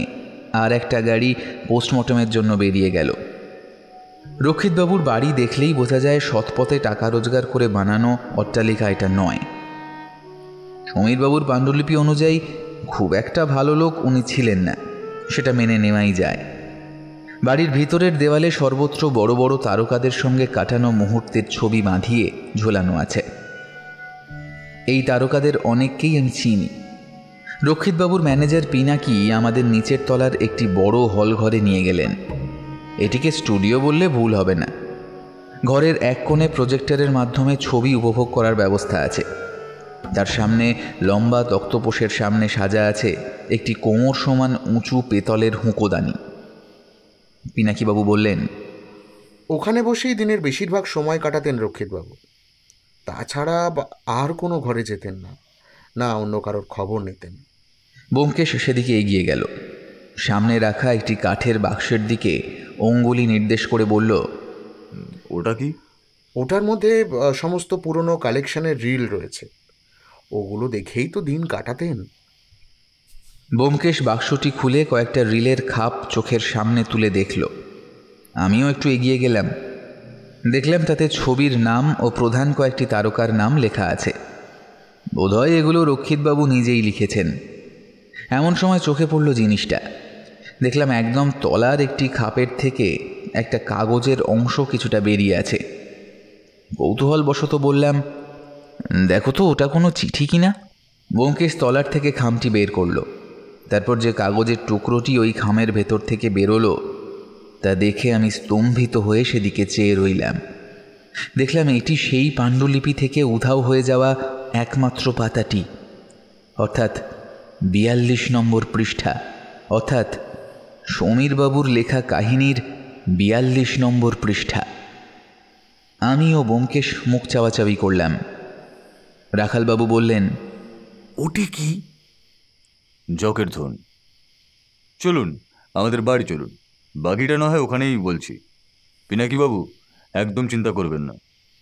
S1: আর একটা গাড়ি পোস্টমর্টমের জন্য বেরিয়ে গেল। রক্ষিতবাবুর বাড়ি দেখলেই বোঝা যায় সৎপথে টাকা রোজগার করে বানানো অট্টালিকা এটা নয়। সমীরবাবুর পাণ্ডুলিপি অনুযায়ী খুব একটা ভালো লোক উনি ছিলেন না, সেটা মেনে নেওয়াই যায়। বাড়ির ভিতরের দেওয়ালে সর্বত্র বড় বড় তারকাদের সঙ্গে কাটানো মুহূর্তের ছবি বাঁধিয়ে ঝোলানো আছে। এই তারকাদের অনেককেই আমি চিনি। রক্ষিতবাবুর ম্যানেজার পিনাকি আমাদের নিচের তলার একটি বড় হল ঘরে নিয়ে গেলেন। এটিকে স্টুডিও বললে ভুল হবে না। ঘরের এক কোণে প্রজেক্টরের মাধ্যমে ছবি উপভোগ করার ব্যবস্থা আছে। তার সামনে লম্বা তক্তপোষের সামনে সাজা আছে একটি কোমর সমান উঁচু পেতলের হুঁকোদানি। পিনাকিবাবু বললেন,
S9: ওখানে বসেই দিনের বেশিরভাগ সময় কাটাতেন রক্ষিতবাবু। তাছাড়া আর কোনো ঘরে যেতেন না, না অন্য কারোর খবর নিতেন।
S1: ব্যোমকেশ সেদিকে এগিয়ে গেল। সামনে রাখা একটি কাঠের বাক্সের দিকে অঙ্গুলি নির্দেশ করে বলল,
S3: ওটা কি?
S9: ওটার মধ্যে সমস্ত পুরনো কালেকশনের রিল রয়েছে। ওগুলো দেখেই তো দিন কাটাতেন।
S1: ব্যোমকেশ বাক্সটি খুলে কয়েকটা রিলের খাপ চোখের সামনে তুলে দেখল। আমিও একটু এগিয়ে গেলাম। দেখলাম তাতে ছবির নাম ও প্রধান কয়েকটি তারকার নাম লেখা আছে। বোধহয় এগুলো রক্ষিতবাবু নিজেই লিখেছেন। এমন সময় চোখে পড়ল জিনিসটা। দেখলাম একদম তলার একটি খাপের থেকে একটা কাগজের অংশ কিছুটা বেরিয়ে আছে। কৌতূহলবশত বললাম, দেখো তো ওটা কোনো চিঠি কিনা। ব্যোমকেশ তলার থেকে খামটি বের করলো। তারপর যে কাগজের টুকরোটি ওই খামের ভেতর থেকে বেরোলো তা দেখে আমি স্তম্ভিত হয়ে সেদিকে চেয়ে রইলাম। দেখলাম এটি সেই পাণ্ডুলিপি থেকে উধাও হয়ে যাওয়া একমাত্র পাতাটি, অর্থাৎ 42 নম্বর পৃষ্ঠা, অর্থাৎ সমীরবাবুর লেখা কাহিনীর 42 নম্বর পৃষ্ঠা। আমি ও ব্যোমকেশ মুখ চাওয়াচাওয়ি করলাম। রাখালবাবু বললেন,
S8: ওটি কি?
S3: জকের ধন। চলুন আমাদের বাড়ি চলুন, বাকিটা না হয় ওখানেই বলছি। পিনাকিবাবু, একদম চিন্তা করবেন না,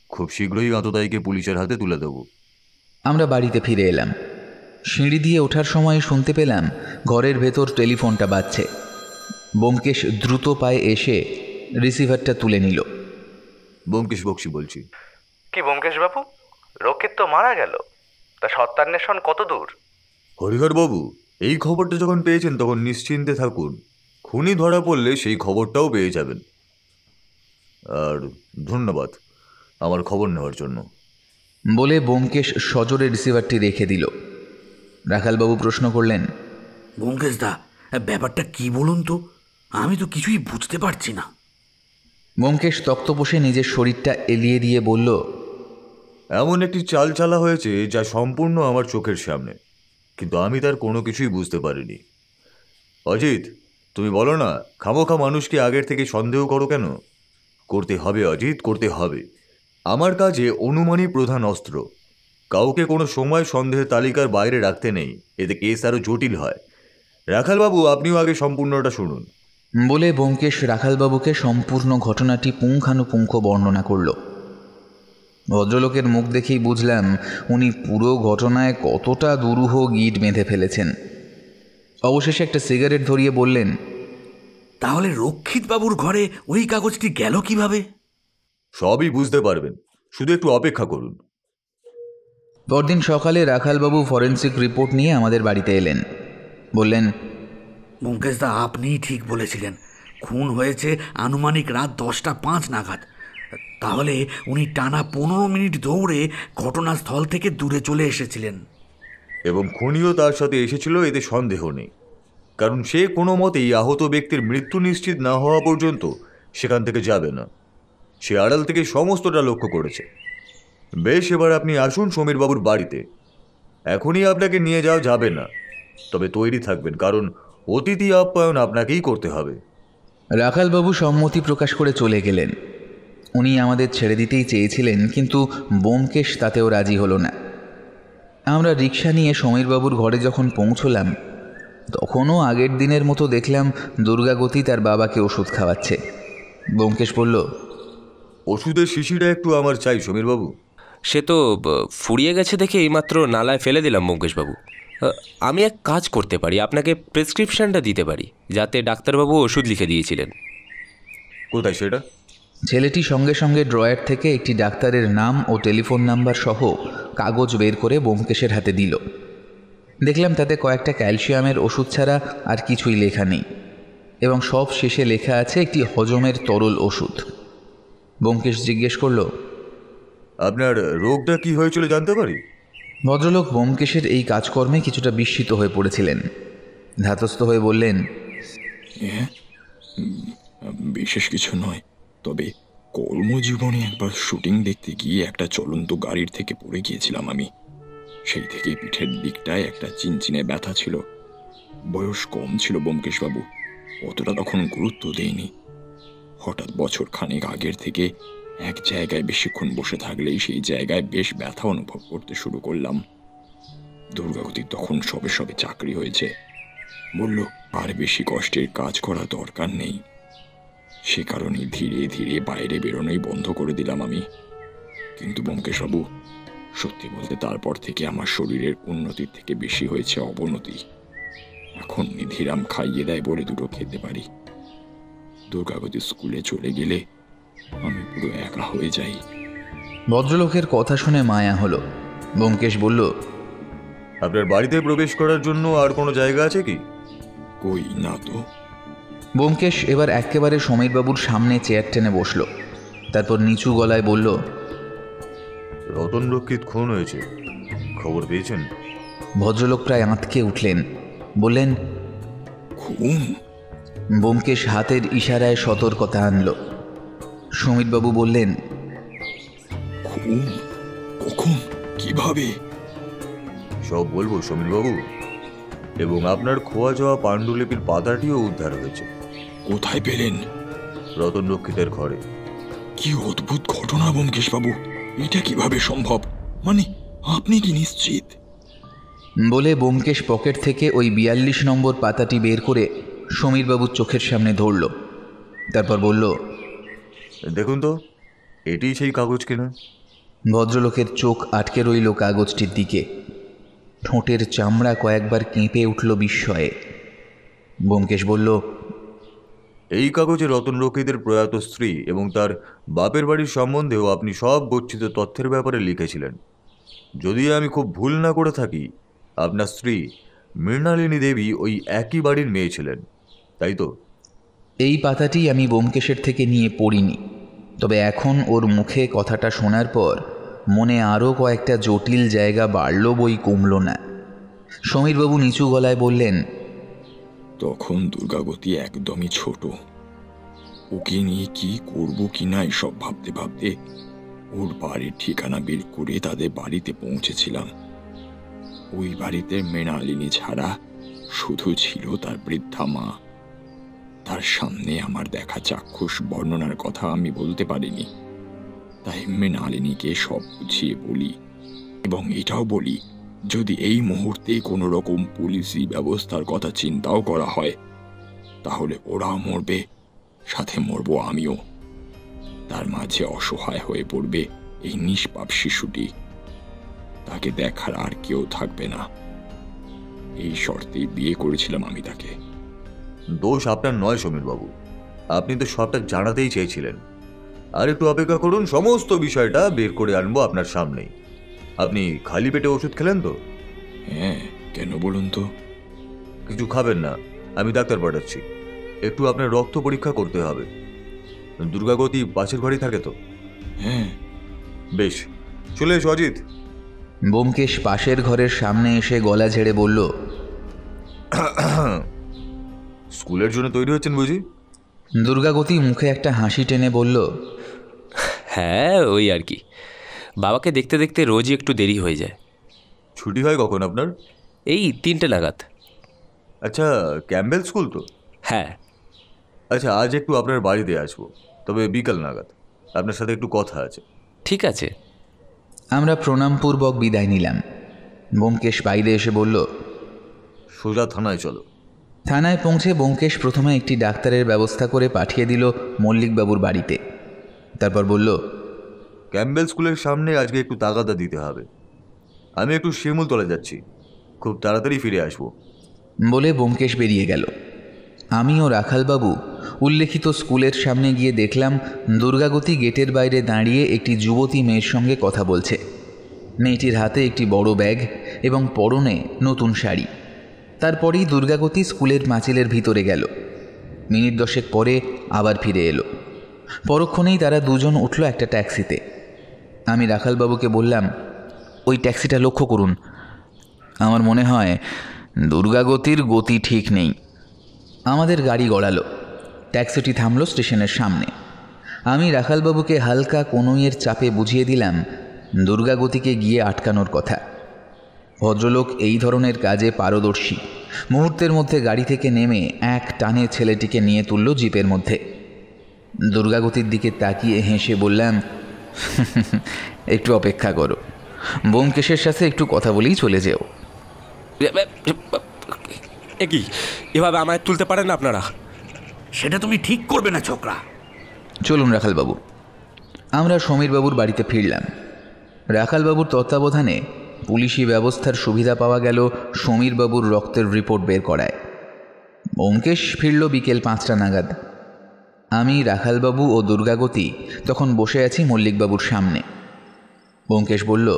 S3: খুব শীঘ্রই আততায়ীকে পুলিশের হাতে তুলে দেব।
S1: আমরা বাড়িতে ফিরে এলাম। সিঁড়ি দিয়ে ওঠার সময় শুনতে পেলাম ঘরের ভেতর টেলিফোনটা বাজছে। ব্যোমকেশ দ্রুত পায়ে এসে রিসিভারটা তুলে নিল।
S3: ব্যোমকেশ বক্সি বলছি।
S10: কি ব্যোমকেশবাবু, রক্ষিত তো মারা গেল, তা সত্যান্বেষণ কত দূর?
S3: হরিহরবাবু, এই খবরটা যখন পেয়েছেন তখন নিশ্চিন্তে থাকুন। খুনি ধরা পড়লে সেই খবরটাও পেয়ে যাবেন। আর ধন্যবাদ আমার খবর নেওয়ার জন্য।
S1: বলে ব্যোমকেশ সজোরে রিসিভারটি রেখে দিল। রাখালবাবু প্রশ্ন করলেন,
S8: ব্যোমকেশ দা, ব্যাপারটা কি বলুন তো, আমি তো কিছুই বুঝতে পারছি না।
S1: ব্যোমকেশ তক্তপোষে নিজের শরীরটা এলিয়ে দিয়ে বলল,
S3: এমন একটি চাল চালা হয়েছে যা সম্পূর্ণ আমার চোখের সামনে, কিন্তু আমি তার কোনো কিছুই বুঝতে পারিনি। অজিত, তুমি বলো না, খামোখা মানুষকে আগের থেকে সন্দেহ করো কেন? করতে হবে অজিত, করতে হবে। আমার কাজে অনুমানই প্রধান অস্ত্র। কাউকে কোনো সময় সন্দেহের তালিকার বাইরে রাখতে নেই, এতে কেস আরও জটিল হয়। রাখালবাবু, আপনিও আগে সম্পূর্ণটা শুনুন।
S1: বলে ব্যোমকেশ রাখালবাবুকে সম্পূর্ণ ঘটনাটি পুঙ্খানুপুঙ্খ বর্ণনা করল। ভদ্রলোকের মুখ দেখেই বুঝলাম উনি পুরো ঘটনায় কতটা দুরূহ গিট বেঁধে ফেলেছেন। অবশেষে একটা সিগারেট ধরিয়ে বললেন,
S8: তাহলে রক্ষিতবাবুর ঘরে ওই কাগজটি গেল কিভাবে?
S3: সবই বুঝতে পারবেন, শুধু একটু অপেক্ষা করুন।
S1: পরদিন সকালে রাখালবাবু ফরেন্সিক রিপোর্ট নিয়ে আমাদের বাড়িতে এলেন। বললেন,
S8: ব্যোমকেশ দা, আপনিই ঠিক বলেছিলেন, খুন হয়েছে আনুমানিক রাত 10:05 নাগাদ। তাহলে উনি টানা 15 মিনিট দৌড়ে ঘটনাস্থল থেকে দূরে চলে এসেছিলেন।
S3: এবং খুনিও তার সাথে এসেছিল, এতে সন্দেহ নেই। কারণ সে কোনো মতেই আহত ব্যক্তির মৃত্যু নিশ্চিত না হওয়া পর্যন্ত সেখান থেকে যাবে না। সে আড়াল থেকে সমস্তটা লক্ষ্য করেছে। বেশ, এবার আপনি আসুন সমীরবাবুর বাড়িতে। এখনই আপনাকে নিয়ে যাওয়া যাবে না, তবে তৈরি থাকবেন, কারণ অতিথি আপ্যায়ন আপনাকেই করতে হবে।
S1: রাখালবাবু সম্মতি প্রকাশ করে চলে গেলেন। উনি আমাদের ছেড়ে দিতেই চেয়েছিলেন, কিন্তু ব্যোমকেশ তাতেও রাজি হলো না। আমরা রিক্সা নিয়ে সমীরবাবুর ঘরে যখন পৌঁছলাম, তখনও আগের দিনের মতো দেখলাম দুর্গাগতি তার বাবাকে ওষুধ খাওয়াচ্ছে। ব্যোমকেশ বলল,
S3: ওষুধের শিশিটা একটু আমার চাই সমীরবাবু।
S2: সে তো ফুরিয়ে গেছে দেখে এইমাত্র নালায় ফেলে দিলাম ব্যোমকেশবাবু। আমি এক কাজ করতে পারি, আপনাকে প্রেসক্রিপশনটা দিতে পারি, যাতে ডাক্তারবাবু ওষুধ লিখে দিয়েছিলেন।
S3: কোথায় সেটা?
S1: ছেলেটি সঙ্গে সঙ্গে ড্রয়ার থেকে একটি ডাক্তারের নাম ও টেলিফোন নাম্বার সহ কাগজ বের করে ব্যোমকেশের হাতে দিল। দেখলাম তাতে কয়েকটা ক্যালসিয়ামের ওষুধ ছাড়া আর কিছুই লেখা নেই, এবং সব শেষে লেখা আছে একটি হজমের তরল ওষুধ। ব্যোমকেশ জিজ্ঞেস করল,
S3: আপনার রোগটা কি হয়েছিল জানতে পারি?
S1: ভদ্রলোক ব্যোমকেশের এই কাজকর্মে কিছুটা বিস্মিত হয়ে পড়েছিলেন। ধাতস্থ হয়ে বললেন,
S4: বিশেষ কিছু নয়, তবে কর্মজীবনে একবার শুটিং দেখতে গিয়ে একটা চলন্ত গাড়ির থেকে পড়ে গিয়েছিলাম আমি। সেই থেকে পিঠের দিকটায় একটা চিনচিনে ব্যথা ছিল। বয়স কম ছিল ব্যোমকেশবাবু, অতটা তখন গুরুত্ব দেয়নি। হঠাৎ বছর খানেক আগের থেকে এক জায়গায় বেশিক্ষণ বসে থাকলেই সেই জায়গায় বেশ ব্যথা অনুভব করতে শুরু করলাম। দুর্গাবতী তখন সবে সবে চাকরি হয়েছে, বলল আর বেশি কষ্টের কাজ করা দরকার নেই। সে কারণে ধীরে ধীরে বাইরে বেরোনোই বন্ধ করে দিলাম আমি। কিন্তু ব্যোমকেশবাবু, সত্যি বলতে তারপর থেকে আমার শরীরের উন্নতির থেকে বেশি হয়েছে অবনতি। এখন নিধিরাম খাইয়ে দেয় বলে দুটো খেতে পারি। দুর্গাবতী স্কুলে চলে গেলে আমি পুরো একা হয়ে যাই।
S1: ভদ্রলোকের কথা শুনে মায়া হলো। ব্যোমকেশ বলল,
S3: আপনার বাড়িতে প্রবেশ করার জন্য আর কোনো জায়গা আছে কি?
S4: কই না তো।
S1: ব্যোমকেশ এবার একেবারে সমীরবাবুর সামনে চেয়ার টেনে বসল। তারপর নিচু গলায় বলল,
S3: রতন রক্ষিত খুন হয়েছে, খবর পেয়েছেন?
S1: ভদ্রলোক প্রায় আঁতকে উঠলেন। বললেন,
S4: খুন?
S1: ব্যোমকেশ হাতের ইশারায় সতর্কতা আনল। সমীরবাবু বললেন,
S4: খুন? কখন? কিভাবে?
S3: সব বলবো সমীরবাবু, এবং আপনার খোয়া যাওয়া পাণ্ডুলিপির পাতাটিও উদ্ধার হয়েছে।
S4: কোথায় পেলেন?
S3: রতন রক্ষিতের ঘরে।
S4: কি অদ্ভুত ঘটনা ব্যোমকেশবাবু, এটা কিভাবে সম্ভব? মানে আপনি কি নিশ্চিত?
S1: বলে ব্যোমকেশ পকেট থেকে ওই 42 নম্বর পাতাটি বের করে সমীরবাবুর চোখের সামনে ধরল। তারপর বলল,
S3: দেখুন তো, এটি সেই কাগজ কিনা?
S1: ভদ্রলোকের চোখ আটকে রইল কাগজটির দিকে। ঠোঁটের চামড়া কয়েকবার কেঁপে উঠল বিস্ময়ে। ব্যোমকেশ বলল,
S3: এই কাগজে রতন রক্ষিতের প্রয়াত স্ত্রী এবং তার বাপের বাড়ির সম্বন্ধেও আপনি সব গচ্ছিত তথ্যের ব্যাপারে লিখেছিলেন। যদি আমি খুব ভুল না করে থাকি, আপনার স্ত্রী মৃণালিনী দেবী ওই একই বাড়ির মেয়ে ছিলেন, তাই তো?
S1: এই পাতাটি আমি ব্যোমকেশের থেকে নিয়ে পড়িনি, তবে এখন ওর মুখে কথাটা শোনার পর মনে আরও কয়েকটা জটিল জায়গা বাড়ল, বই কমল না। সমীরবাবু নিচু গলায় বললেন,
S4: তখন দুর্গাবতী একদমই ছোট। ওকে নিয়ে কি করব কি না এসব ভাবতে ভাবতে ওর বাড়ির ঠিকানা বের করে তাদের বাড়িতে পৌঁছেছিলাম। ওই বাড়িতে মৃণালিনী ছাড়া শুধু ছিল তার বৃদ্ধা মা। তার সামনে আমার দেখা চাক্ষুষ বর্ণনার কথা আমি বলতে পারিনি, তাই মৃণালিনীকে সব বুঝিয়ে বলি, এবং এটাও বলি যদি এই মুহূর্তে কোনো রকম পুলিশি ব্যবস্থার কথা চিন্তাও করা হয়, তাহলে ওরাও মরবে, সাথে মরবো আমিও। তার মাঝে অসহায় হয়ে পড়বে এই নিষ্পাপ শিশুটি। তাকে দেখার আর কেউ থাকবে না। এই শর্তেই বিয়ে করেছিলাম আমি তাকে।
S3: দোষ আপনার নয় সমীরবাবু, আপনি তো সবটা জানাতেই চেয়েছিলেন। আর একটু অপেক্ষা করুন, সমস্ত বিষয়টা বের করে আনবো আপনার সামনেই। আপনি খালি পেটে ওষুধ খেলেন তো?
S4: হ্যাঁ, কেন বলুন তো?
S3: কিছু খাবেন না, আমি ডাক্তার পাঠাচ্ছি। একটু আপনার রক্ত পরীক্ষা করতে হবে। দুর্গাগতি পাশের ঘরেই থাকে তো?
S4: হ্যাঁ।
S3: বেশ, চলে এসো অজিত।
S1: ব্যোমকেশ পাশের ঘরের সামনে এসে গলা ঝেড়ে বলল,
S3: স্কুলের জন্য তৈরি হচ্ছেন বুঝি?
S1: দুর্গাগতি মুখে একটা হাসি টেনে বলল,
S2: হ্যাঁ, ওই আর কি। বাবাকে দেখতে দেখতে রোজই একটু দেরি হয়ে যায়।
S3: ছুটি হয় কখন আপনার?
S2: এই 3টে নাগাদ।
S3: আচ্ছা, ক্যাম্বেল স্কুল তো?
S2: হ্যাঁ।
S3: আচ্ছা, আজ একটু আপনার বাড়িতে আসবো, তবে বিকাল নাগাদ। আপনার সাথে একটু কথা আছে।
S2: ঠিক আছে।
S1: আমরা প্রণামপূর্বক বিদায় নিলাম। ব্যোমকেশ বাইরে এসে বলল,
S3: সোজা থানায় চলো।
S1: থানায় পৌঁছে ব্যোমকেশ প্রথমে একটি ডাক্তারের ব্যবস্থা করে পাঠিয়ে দিল মল্লিকবাবুর বাড়িতে। তারপর বলল,
S3: ক্যাম্বেল স্কুলের সামনে আজকে একটু তাগাদা দিতে হবে। আমি একটু শিমুলতলা যাচ্ছি, খুব তাড়াতাড়ি ফিরে আসবো।
S1: বলে ব্যোমকেশ বেরিয়ে গেল। আমি ও রাখালবাবু উল্লেখিত স্কুলের সামনে গিয়ে দেখলাম দুর্গাগতি গেটের বাইরে দাঁড়িয়ে একটি যুবতী মেয়ের সঙ্গে কথা বলছে। মেয়েটির হাতে একটি বড় ব্যাগ এবং পরনে নতুন শাড়ি। তারপরেই দুর্গাগতি স্কুলের পাঁচিলের ভিতরে গেল। মিনিট 10 পরে আবার ফিরে এলো। পরক্ষণেই তারা দুজন উঠল একটা ট্যাক্সিতে। আমি রাখালবাবুকে বললাম, ওই ট্যাক্সিটা লক্ষ্য করুন। আমার মনে হয় দুর্গাগতির গতি ঠিক নেই। আমাদের গাড়ি গড়ালো। ট্যাক্সিটি থামল স্টেশনের সামনে। আমি রাখালবাবুকে হালকা কনুইয়ের চাপে বুঝিয়ে দিলাম দুর্গাগতিকে গিয়ে আটকানোর কথা। ভদ্রলোক এই ধরনের কাজে পারদর্শী। মুহূর্তের মধ্যে গাড়ি থেকে নেমে এক টানে ছেলেটিকে নিয়ে তুলল জিপের মধ্যে। দুর্গাগতির দিকে তাকিয়ে হেসে বললাম, একটু অপেক্ষা করো, ব্যোমকেশের সাথে একটু কথা বলেই চলে যেও।
S2: কি এভাবে আমায় তুলতে পারেন না আপনারা?
S8: সেটা তুমি ঠিক করবে না ছোকরা।
S1: চলুন রাখালবাবু। আমরা সমীরবাবুর বাড়িতে ফিরলাম। রাখালবাবুর তত্ত্বাবধানে পুলিশি ব্যবস্থার সুবিধা পাওয়া গেল সমীরবাবুর রক্তের রিপোর্ট বের করায়। ব্যোমকেশ ফিরল বিকেল 5টা নাগাদ। আমি, রাখালবাবু ও দুর্গাগতি তখন বসে আছি মল্লিকবাবুর সামনে। ব্যোমকেশ বলল,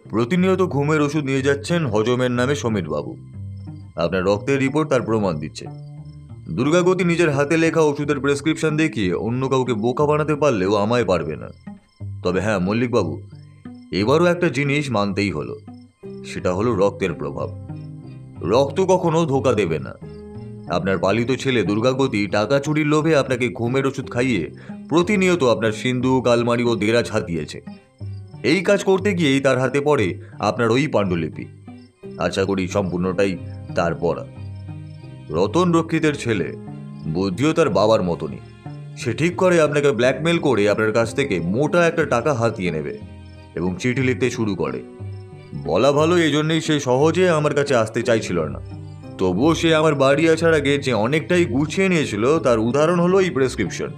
S3: প্রতিনিয়ত ঘুমের ওষুধ নিয়ে যাচ্ছেন হজমের নামে সমীরবাবু। আপনার রক্তের রিপোর্ট তার প্রমাণ দিচ্ছে। দুর্গাগতি নিজের হাতে লেখা ওষুধের প্রেসক্রিপশন দেখিয়ে অন্য কাউকে বোকা বানাতে পারলেও আমায় পারবে না। তবে হ্যাঁ মল্লিকবাবু, এবারও একটা জিনিস মানতেই হলো, সেটা হলো রক্তের প্রভাব। রক্ত কখনো ধোকা দেবে না। আপনার পালিত ছেলে দুর্গাগতি টাকা চুরির লোভে আপনাকে ঘুমের ওষুধ খাইয়ে প্রতিনিয়ত আপনার সিন্ধুক, আলমারি ও দেরাজ হাতিয়েছে। এই কাজ করতে গিয়েই তার হাতে পড়ে আপনার ওই পাণ্ডুলিপি। আশা করি সম্পূর্ণটাই তার পড়া। রতন রক্ষিতের ছেলে, বুদ্ধিও তার বাবার মতনই। সে ঠিক করে আপনাকে ব্ল্যাকমেল করে আপনার কাছ থেকে মোটা একটা টাকা হাতিয়ে নেবে এবং চিঠি লিখতে শুরু করে। বলা ভালো, এই জন্যই সে সহজে আমার কাছে আসতে চাইছিল না। তবুও সে আমার বাড়ি আসার আগে যে অনেকটাই গুছিয়ে নিয়েছিল তার উদাহরণ হলো এই প্রেসক্রিপশন।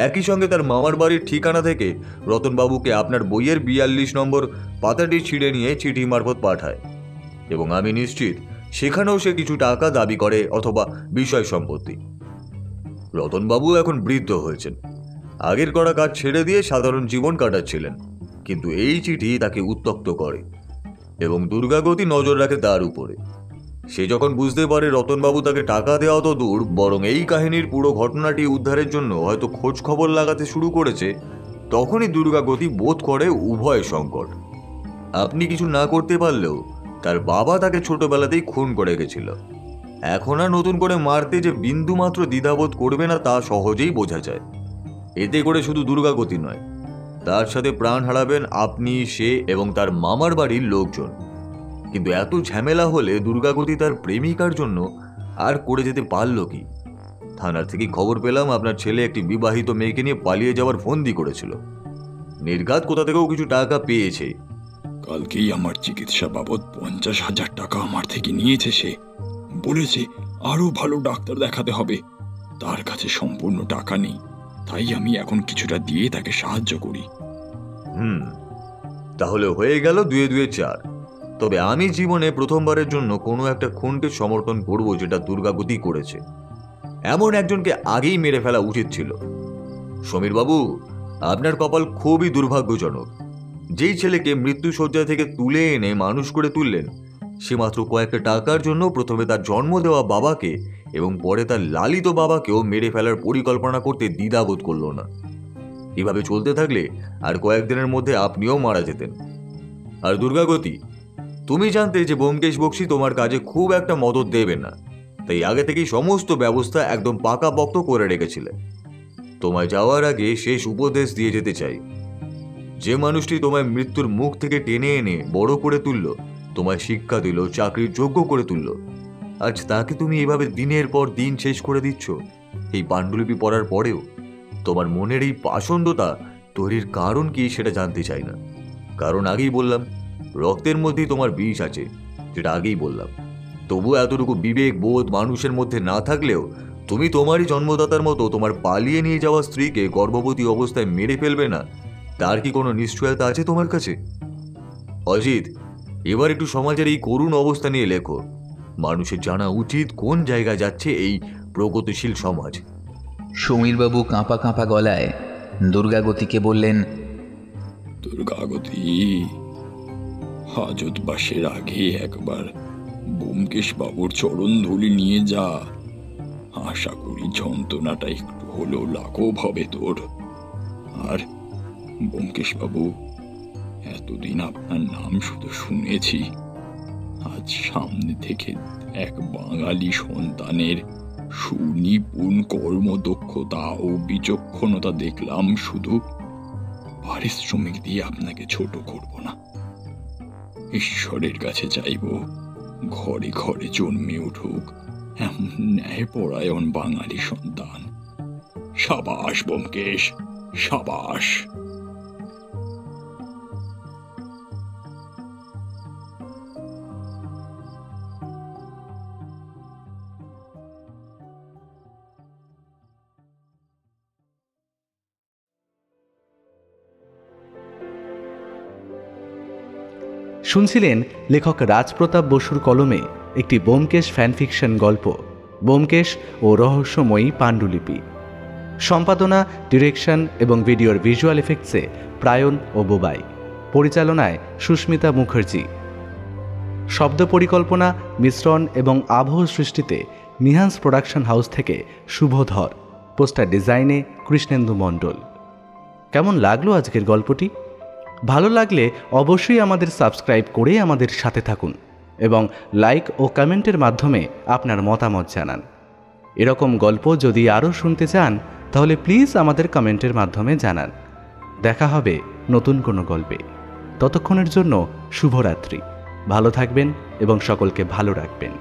S3: একই সঙ্গে তার মামার বাড়ির ঠিকানা থেকে রতনবাবুকে আপনার বইয়ের 42 নম্বর পাতাটি ছিঁড়ে নিয়ে চিঠি মারফত পাঠায় এবং আমি নিশ্চিত সেখানেও সে কিছু টাকা দাবি করে অথবা বিষয় সম্পত্তি। রতনবাবু এখন বৃদ্ধ হয়েছেন, আগের করা কাজ ছেড়ে দিয়ে সাধারণ জীবন কাটাচ্ছিলেন, কিন্তু এই চিঠি তাকে উত্ত্যক্ত করে এবং দুর্গাগতি নজর রাখে তার উপরে। সে যখন বুঝতে পারে রতনবাবু তাকে টাকা দেওয়া তো দূর, বরং এই কাহিনীর পুরো ঘটনাটি উদ্ধারের জন্য হয়তো খোঁজ খবর লাগাতে শুরু করেছে, তখনই দুর্গাগতি বোধ করে উভয় সংকট। আপনি কিছু না করতে পারলেও তার বাবা তাকে ছোটবেলাতেই খুন করে গেছিল। এখন আর নতুন করে মারতে যে বিন্দু মাত্র দ্বিধাবোধ করবে না তা সহজেই বোঝা যায়। এতে করে শুধু দুর্গাগতি নয়, তার সাথে প্রাণ হারাবেন আপনি, সে এবং তার মামার বাড়ির লোকজন। কিন্তু এত ঝামেলা হলে দুর্গাগতি তার প্রেমিকার জন্য আর করে যেতে পারল কি? থানার থেকে খবর পেলাম আপনার ছেলে একটি বিবাহিত মেয়েকে নিয়ে পালিয়ে যাওয়ার ফন্দি করেছিল। নির্ঘাত কোথা থেকেও কিছু টাকা পেয়েছে।
S4: কালকেই আমার চিকিৎসা বাবদ 50,000 টাকা আমার থেকে নিয়েছে সে। বলেছে আরো ভালো ডাক্তার দেখাতে হবে, তার কাছে সম্পূর্ণ টাকা নেই, তাই আমি এখন কিছুটা দিয়ে তাকে সাহায্য করি।
S3: তাহলে হয়ে গেল 2 2 4। তবে আমি জীবনে প্রথমবারের জন্য কোনো একটা খুনকে সমর্থন করব যেটা দুর্গাগতি করেছে। এমন একজনকে আগেই মেরে ফেলা উচিত ছিল। সমীরবাবু, আপনার কপাল খুবই দুর্ভাগ্যজনক। যেই ছেলেকে মৃত্যুশয্যা থেকে তুলে এনে মানুষ করে তুললেন, সে মাত্র কয়েকটা টাকার জন্য প্রথমে তার জন্ম দেওয়া বাবাকে এবং পরে তার লালিত বাবাকেও মেরে ফেলার পরিকল্পনা করতে দ্বিধাবোধ করল না। এভাবে চলতে থাকলে আর কয়েকদিনের মধ্যে আপনিও মারা যেতেন। আর দুর্গাগতি, তুমি জানতে যে ব্যোমকেশ বক্সী তোমার কাজে খুব একটা মদত দেবে না, তাই আগে থেকেই সমস্ত ব্যবস্থা একদম পাকাপোক্ত করে রেখেছিলে। তোমায় যাওয়ার আগে শেষ উপদেশ দিয়ে যেতে চাই। যে মানুষটি তোমায় মৃত্যুর মুখ থেকে টেনে এনে বড় করে তুলল, তোমায় শিক্ষা দিল, চাকরির যোগ্য করে তুলল, আজ তাকে তুমি এভাবে দিনের পর দিন শেষ করে দিচ্ছ। এই পাণ্ডুলিপি পড়ার পরেও তোমার মনের এই পাষণ্ডতা তৈরির কারণ কি সেটা জানতে চাই না। কারণ আগেই বললাম, রক্তের মধ্যেই তোমার বিষ আছে, যেটা আগেই বললাম। তবু এতটুকু বিবেক বোধ মানুষের মধ্যে না থাকলেও তুমি তোমারই জন্মদাতার মতো তোমার পালিয়ে নিয়ে যাওয়া স্ত্রীকে গর্ভবতী অবস্থায় মেরে ফেলবে না, তার কি কোনো নিশ্চয়তা আছে তোমার কাছে? অজিত, এবার একটু সমাজের এই করুণ অবস্থা নিয়ে লেখো। মানুষের জানা উচিত কোন জায়গায় যাচ্ছে এই প্রগতিশীল সমাজ।
S1: সমীরবাবু কাঁপা কাঁপা গলায় দুর্গাগতিকে বললেন,
S4: দুর্গাগতি, হাজতবাসের আগে একবার ব্যোমকেশ বাবুর চরণ ধুলি নিয়ে যা। আশা করি যন্ত্রণাটা একটু হলেও লাঘব হবে তোর। আর ব্যোমকেশ বাবু, এতদিন আপনার নাম শুধু শুনেছি, আজ সামনে থেকে এক বাঙালি সন্তানের সুনিপুণ কর্মদক্ষতা ও বিচক্ষণতা দেখলাম। শুধু পারিশ্রমিক দিয়ে আপনাকে ছোট করব না, ঈশ্বরের কাছে চাইব ঘরে ঘরে জন্মে উঠুক এমন ন্যায়পরায়ণ বাঙালি সন্তান। সাবাস ব্যোমকেশ, সাবাস।
S7: শুনছিলেন লেখক রাজপ্রতাপ বসুর কলমে একটি ব্যোমকেশ ফ্যানফিকশন গল্প, ব্যোমকেশ ও রহস্যময়ী পাণ্ডুলিপি। সম্পাদনা, ডিরেকশন এবং ভিডিওর ভিজুয়াল এফেক্টসে প্রায়ণ ও বোবাই। পরিচালনায় সুস্মিতা মুখার্জি। শব্দ পরিকল্পনা, মিশ্রণ এবং আবহ সৃষ্টিতে নিহান্স প্রোডাকশন হাউস থেকে শুভধর। পোস্টার ডিজাইনে কৃষ্ণেন্দু মণ্ডল। কেমন লাগলো আজকের গল্পটি? ভালো লাগলে অবশ্যই আমাদের সাবস্ক্রাইব করে আমাদের সাথে থাকুন এবং লাইক ও কমেন্টের মাধ্যমে আপনার মতামত জানান। এরকম গল্প যদি আরও শুনতে চান তাহলে প্লিজ আমাদের কমেন্টের মাধ্যমে জানান। দেখা হবে নতুন কোনো গল্পে। ততক্ষণের জন্য শুভরাত্রি। ভালো থাকবেন এবং সকলকে ভালো রাখবেন।